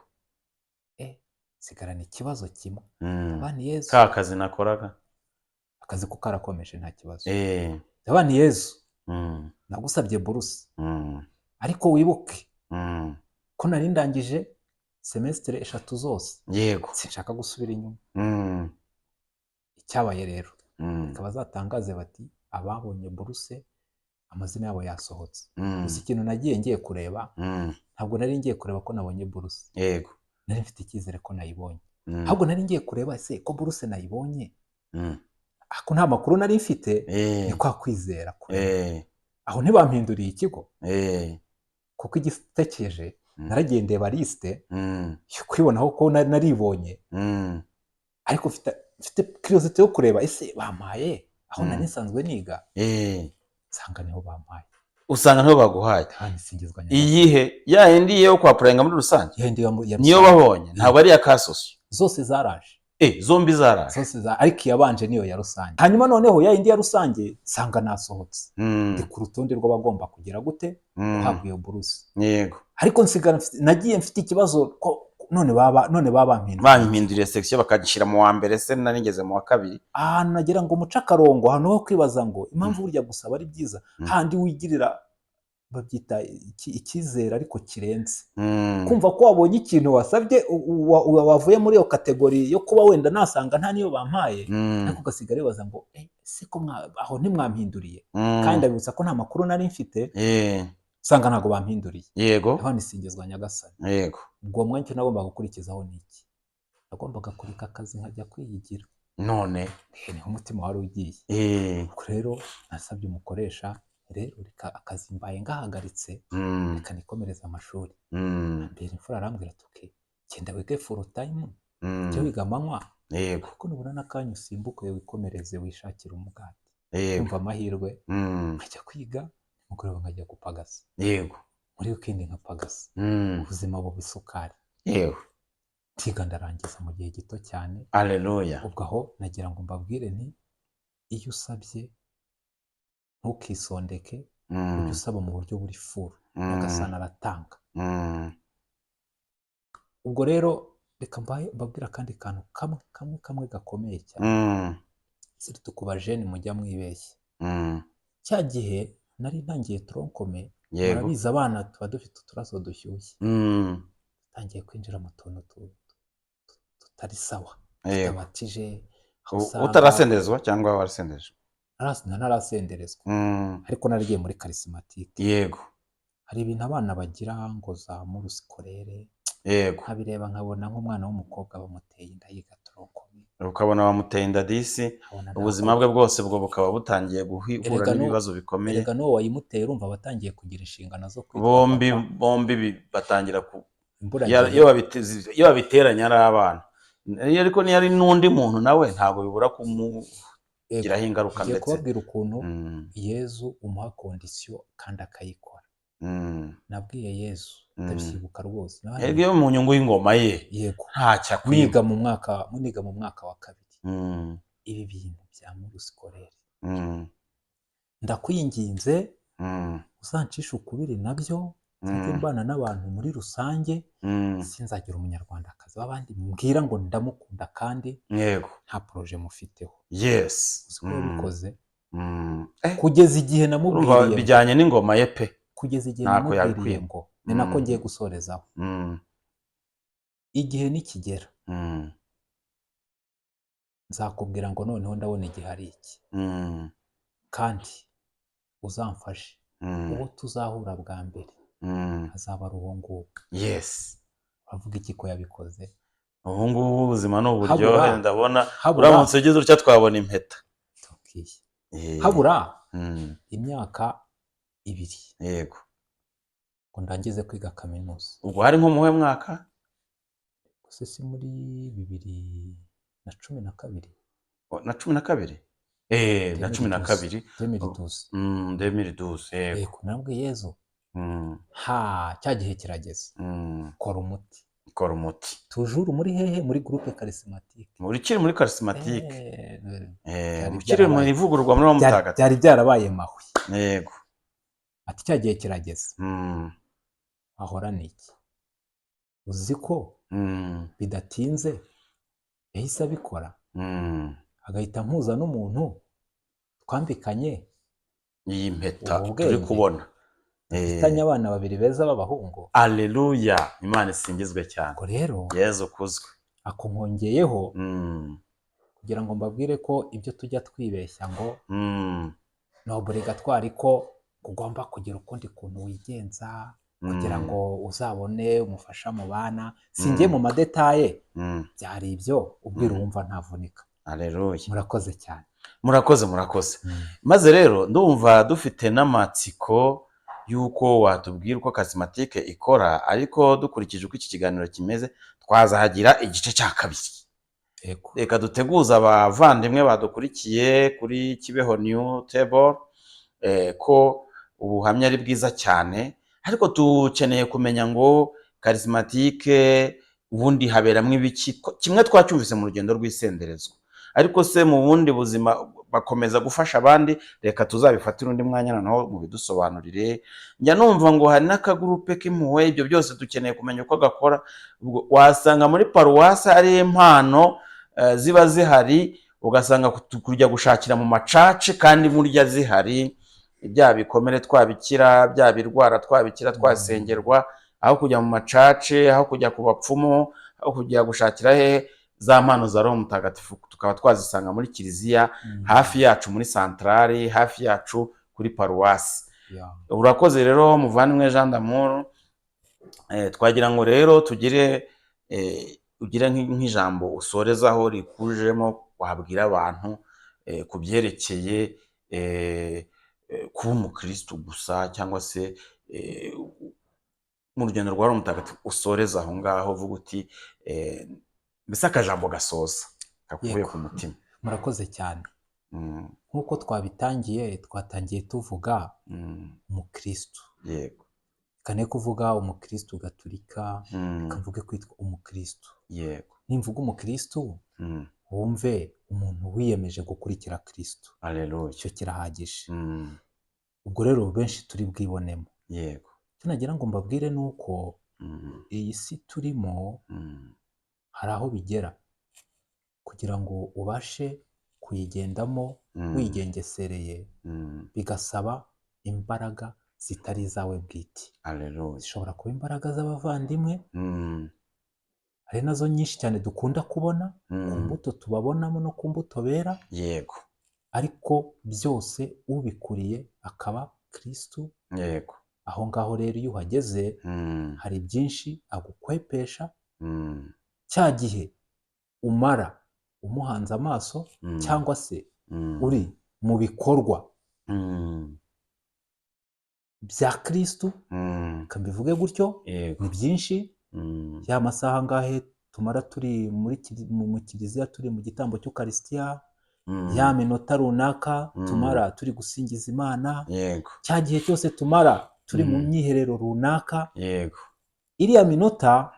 Sigarana ikibazo kimwe. Abani Yezu. Ka kazi nakoraga. Akazi ko karakomeje nta kibazo. Abani Yezu. Nagusabye buruse. Ariko wibuke ko nari ndangije semestre 3 zose. Yego. Sinshaka gusubira inyuma. Icyabaye rero, ikaba zatangaze bati ababonye buruse amazina yabo yasohotse. Gusa ikintu nagiye ngiye kureba, ntabwo nari ngiye kureba ko nabonye buruse. Yego. Nari mfite icyizere ko nayibonye. ahubwo nari ngiye kureba ese ko buruse nayibonye Mm. ariko nta makuru nari mfite, ni Eh. kwa kwizera kurema. Eh. Aho ntibampinduriye ikigo, Eh. kuko igisekeje Mm. naragiye ndeba lisite Mm. yo kwibonaho ko naribonye, Mm. ariko mfite curiosity yo kureba ese bampaye aho nari Mm. nsanzwe niga, Eh. nsanga niho bampaye. Usanga niho baguhaye. Kandi singizwa nyagasani. Iyihe ya yindi yo kwa Purenga muri rusange Yindi ya niyo rusange. babonye, ntabwo ari iya Kasosyo. Zose zaraje. Zombi zaraje. Ariko iyabanje niyo ya rusange. Hanyuma noneho ya yindi ya rusange nsanga nasohotse. Ndi ku rutonde rw'abagomba kugira gute guhabwa iyo buruse. Yego. Ariko nagiye mfite ikibazo ko none babampinduriye. Bampinduriye section bakagishyira mu wa mbere, se nari ngeze mu wa kabiri. Ahantu nagira ngo muce akarongo, ahantu ho kwibaza ngo impamvu burya gusaba ari byiza, handi wigirira babyita icyizere ariko kirenze. Kumva ko wabonye ikintu wasabye, wavuye muri iyo kategori yo kuba wenda nasanga nta niyo bampaye, ariko ugasigara wibaza ngo ese ko aho ntimwampinduriye, kandi ndabibutsa ko nta makuru nari mfite, usanga ntabwo bampinduriye. Yego. Aho nisingizwa nyagasani. Yego. Ubwo mwanya icyo nagombaga gukurikizaho ni iki? Nagombaga kureka akazi nkajya kwiyigira. None niho umutima wari ugiye. Ubwo rero nasabye umukoresha, rero reka akazi mbaye ngahagaritse, reka nikomereza amashuri. Mbere imfura arambwira ati genda wige full time, cyo wiga amanywa, kuko nubona n'akanya usimbuke wikomereze wishakira umugati. Kumva amahirwe, nkajya kwiga, mugoroba nkajya gupagasa. Yego. Muri weekend nkapagasa. Ubuzima buba isukari. Yego. Ntiga ndarangiza mu gihe gito cyane. Haleluya. Ubwo aho nagira ngo mbabwire nti iyo usabye ntukisondeke, ujye usaba mu buryo buri furu, nyagasani aratanga. Ubwo rero reka mbabwira akandi kantu kamwe gakomeye cyane, siritu ku bajeni mujya mwibeshya. Cya gihe nari ntangiye tronkome, murabizi abana tuba dufite uturaso dushyushye, tangiye kwinjira mu tuntu tutari sawa, tutabatije. Utarasendezwa cyangwa warasendejwe? Ntarasenderezwa, ariko naragiye muri karisimatike. Yego. Hari ibintu abana bagira ngo za murusikorere, yego, nkabireba nkabona nk'umwana w'umukobwa bamuteye inda yiga tronkome, ukabona bamuteye inda disi, ubuzima bwe bwose bwo bukaba butangiye guhura n'ibibazo bikomeye. Erega n'uwo wayimuteye urumva batangiye kugira inshingano zo kwitwa bombi batangira iyo babiteranya ari abana, ariko niyo ari n'undi muntu nawe ntabwo bibura kumugiraho ingaruka. Ndetse kubabwira ukuntu Yezu umuha kondisiyo kandi akayikora. Nabwiye Yezu ndabyibuka rwose, iyo mu nyungu y'ingoma ye. Yego. Ntacyo akwiye. Muniga mu mwaka wa kabiri, ibi bintu bya murusikorere, ndakwinginze uzancisha ukubiri nabyo, nzajye mbana n'abantu muri rusange, sinzagira umunyarwandakazi w'abandi mbwira ngo ndamukunda kandi yego nta proje mufiteho. Yes. Uko yabikoze kugeza igihe namubwiriye bijyanye n'ingoma ye pe, kugeza igihe namubwiriye ngo ni nako ngiye gusorezaho. Igihe nikigera nzakubwira ngo noneho ndabona igihe ari iki, kandi uzamfashe uwo tuzahura bwa mbere azaba ari uwo nguwo. Yes. Bavuga iki ko yabikoze? Ubu ngubu ubuzima ni uburyohe, ndabona uramutse ugeze utya twabona impeta. Habura imyaka 2. Yego. Ngo ndangize kwiga kaminuza. Ubwo hari nko muhe mwaka? Gusa si muri 2012. Na 12? Na 12. 2012. Yego. Nabwiye Yezu, cya gihe kirageze, kora umuti. Kora umuti. Tujuru muri hehe? Muri groupe karisimatike. Ukiri muri karisimatike. Ukiri mu ivugururwa muri mutagatifu. Byari byarabaye mahwi. Yego. Ati cya gihe kirageze. Ahora niki? Uzi ko bidatinze yahise abikora, agahita mpuza n'umuntu twambikanye iyi mpeta turi kubona. Tanya abana 2 beza b'abahungu. Haleluya, Imana isingizwe cyane. Ko rero Yezu kuzwe. Akongeyeho kugira ngo mbabwire ko ibyo tujya twibeshya ngo no obligatoire ko ugomba kugira ukundi kuntu wigenza, kugira ngo uzabone umufasha mu bana, singiye mu madetaye, byari ibyo ubwira uwumva ntavunika. Haleluya. Murakoze cyane. Murakoze. Maze rero ndumva dufite n'amatsiko y'uko watubwira uko charismatique ikora, ariko dukurikije uko iki kiganiro kimeze twazahagira igice cya kabiri. Reka duteguza abavandimwe badukurikiye kuri Kibeho New Table ko ubuhamya ari bwiza cyane, ariko dukeneye kumenya ngo charismatique ubundi haberamwo ibiki. Kimwe twacyumvise mu rugendo rw'isenderezwa, ariko se mu bundi buzima bakomeza gufasha abandi, reka tuzabifatire undi mwanya noneho mu bidusobanurire. Njya numva ngo hari n'akagurupe k'impuhwe, ibyo byose dukeneye kumenya uko gakora. Wasanga muri paruwasi ari impano ziba zihari, ugasanga kujya gushakira mu macace kandi murya zihari, bya bikomere twabikira, bya birwara twabikira, twasengerwa, aho kujya mu macace, aho kujya ku bapfumu, aho kujya gushakira he za mpano za Roho Mutagatifu, tukaba twazisanga muri kiliziya hafi yacu, muri santrale hafi yacu, kuri paruwasi. Urakoze rero muvandimwe Jean d'Amour. Twagira ngo rero tugire nk'ijambo usorezaho rikujemo, wabwira abantu ku byerekeye kuba umukristo gusa, cyangwa se mu rugendo rwa Roho Mutagatifu, usoreza aho ngaho uvuga uti mbese akajambo gasoza kakuvuye ku mutima. Murakoze cyane. Nk'uko twatangiye tuvuga umukristo. Yego. Kane kuvuga umukristo gatulika, kavuge kwitwa umukristo. Yego. Nimvuga umukristo wumve umuntu wiyemeje gukurikira Kristo. Haleluya. Icyo kirahagije. Ubwo rero benshi turi bwibonemo. Yego. Tunagira ngo mbabwire nuko iyi si turimo hari aho bigera kugira ngo ubashe kuyigendamo wigengesereye, bigasaba imbaraga zitari izawe bwite. Haleluya. Zishobora kuba imbaraga z'abavandimwe, hari nazo nyinshi cyane dukunda kubona ku mbuto tubabonamo no ku mbuto bera. Yego. Ariko byose ubikuriye akaba Kristo. Yego. Aho ngaho rero iyo uhageze hari byinshi agukwepesha. Cya gihe umara umuhanze amaso cyangwa se uri mu bikorwa bya Kristo, kambivuge gutyo, ni byinshi. Ya masaha ngahe tumara turi mu kiliziya, turi mu gitambo cy'Ukarisitiya, ya minota runaka tumara turi gusingiza Imana, cya gihe cyose tumara turi mu myiherero runaka, iriya minota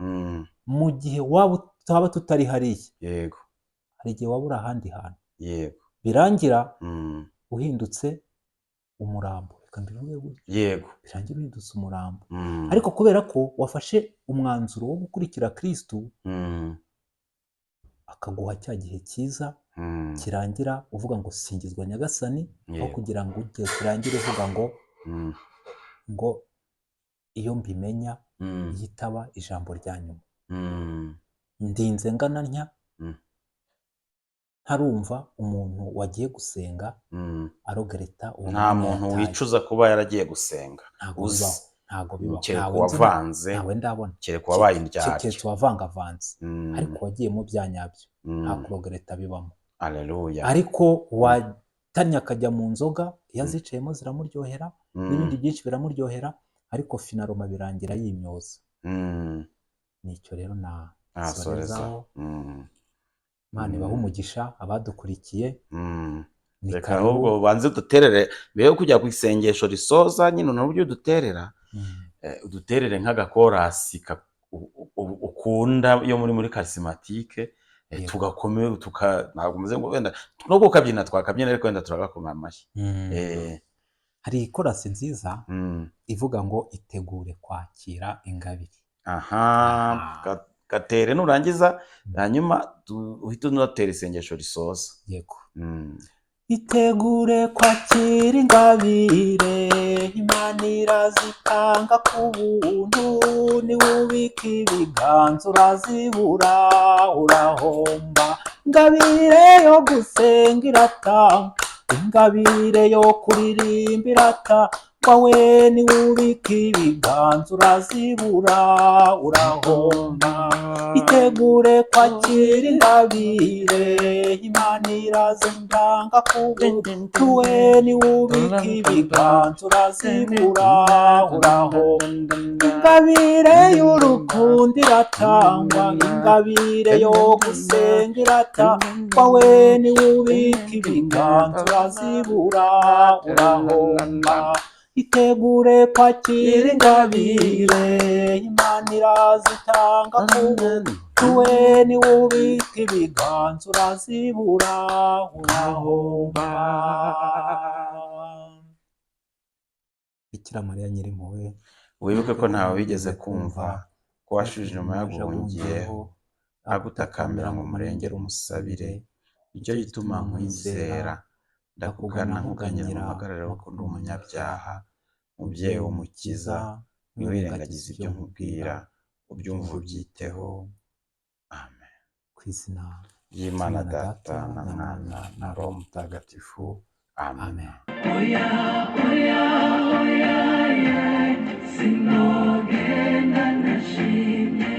mu gihe waba tutari hariya, hari igihe waba uri ahandi hantu, birangira uhindutse umurambo. Birangira uhindutse umurambo. Ariko kubera ko wafashe umwanzuro wo gukurikira Kristo, akaguha cya gihe cyiza kirangira uvuga ngo singizwa Nyagasani, aho kugira ngo igihe kirangire uvuga ngo iyo mbimenya yitaba ijambo rya nyuma, ndinze ngana ntya, ntarumva umuntu wagiye gusenga arogereta. Nta muntu wicuza kuba yaragiye gusenga. Ntago bibaho. Kereka wavanze, ntawe ndabona. kereka wabaye indyarya, kereka wavangavanze. Ariko wagiye mu byanyabyo nta kurogereta bibamo. Haleluya. Ariko watanya akajya mu nzoga, iyo azicayemo ziramuryohera, n'ibindi byinshi biramuryohera, ariko finaroma birangira yimyoza. Nicyo rero nasorezaho. Imana ibahe umugisha abadukurikiye. Reka ahubwo banze duterere, mbere yo kujya ku isengesho risoza nyine n'uburyo duterera, uduterere nk'agakorasi ukunda yo muri charismatique, tugakomera, ntabwo muze ngo wenda no gukabyina twakabyina, ariko wenda turagakoma amashyi. Hari korasi nziza ivuga ngo itegure kwakira ingabire. Gatere nurangiza, hanyuma uhita unatera isengesho risoza. Yego. Itegure kwakira ingabire, Imana irazitanga ku buntu, niwubika ibiganza urazibura urahomba. Ingabire yo gusenga iratanga, ingabire yo kuririmba iratanga, wawe niwubika ibiganza urazibura urahomba. Itegure kwakira ingabire Imana irazitanga ku buntu, we niwubika ibiganza urazibura urahomba. Ingabire y'urukundo iratangwa, ingabire yo gusenga iratangwa, we niwubika ibiganza urazibura urahomba. Itegure kwakira ingabire Imana irazitanga ku buntu, we niwubika ibiganza urazibura urahomba. Bikira Mariya Nyirimpuhwe, wibuke ko ntawe wigeze kumva ko washuje inyuma yaguhungiyeho agutakambira ngo umurengere umusabire. Nicyo gituma nkwizera, ndakugana nkuganyira mpagarare ko ndi umunyabyaha. Mubyeyi w'umukiza, ntiwirengagize ibyo nkubwira, ubyumva ubyiteho. Amen. ku izina ry'Imana Data na Mwana na Roho Mutagatifu. Amen. Oya, oya, oya, oya, sinogenda nashimye.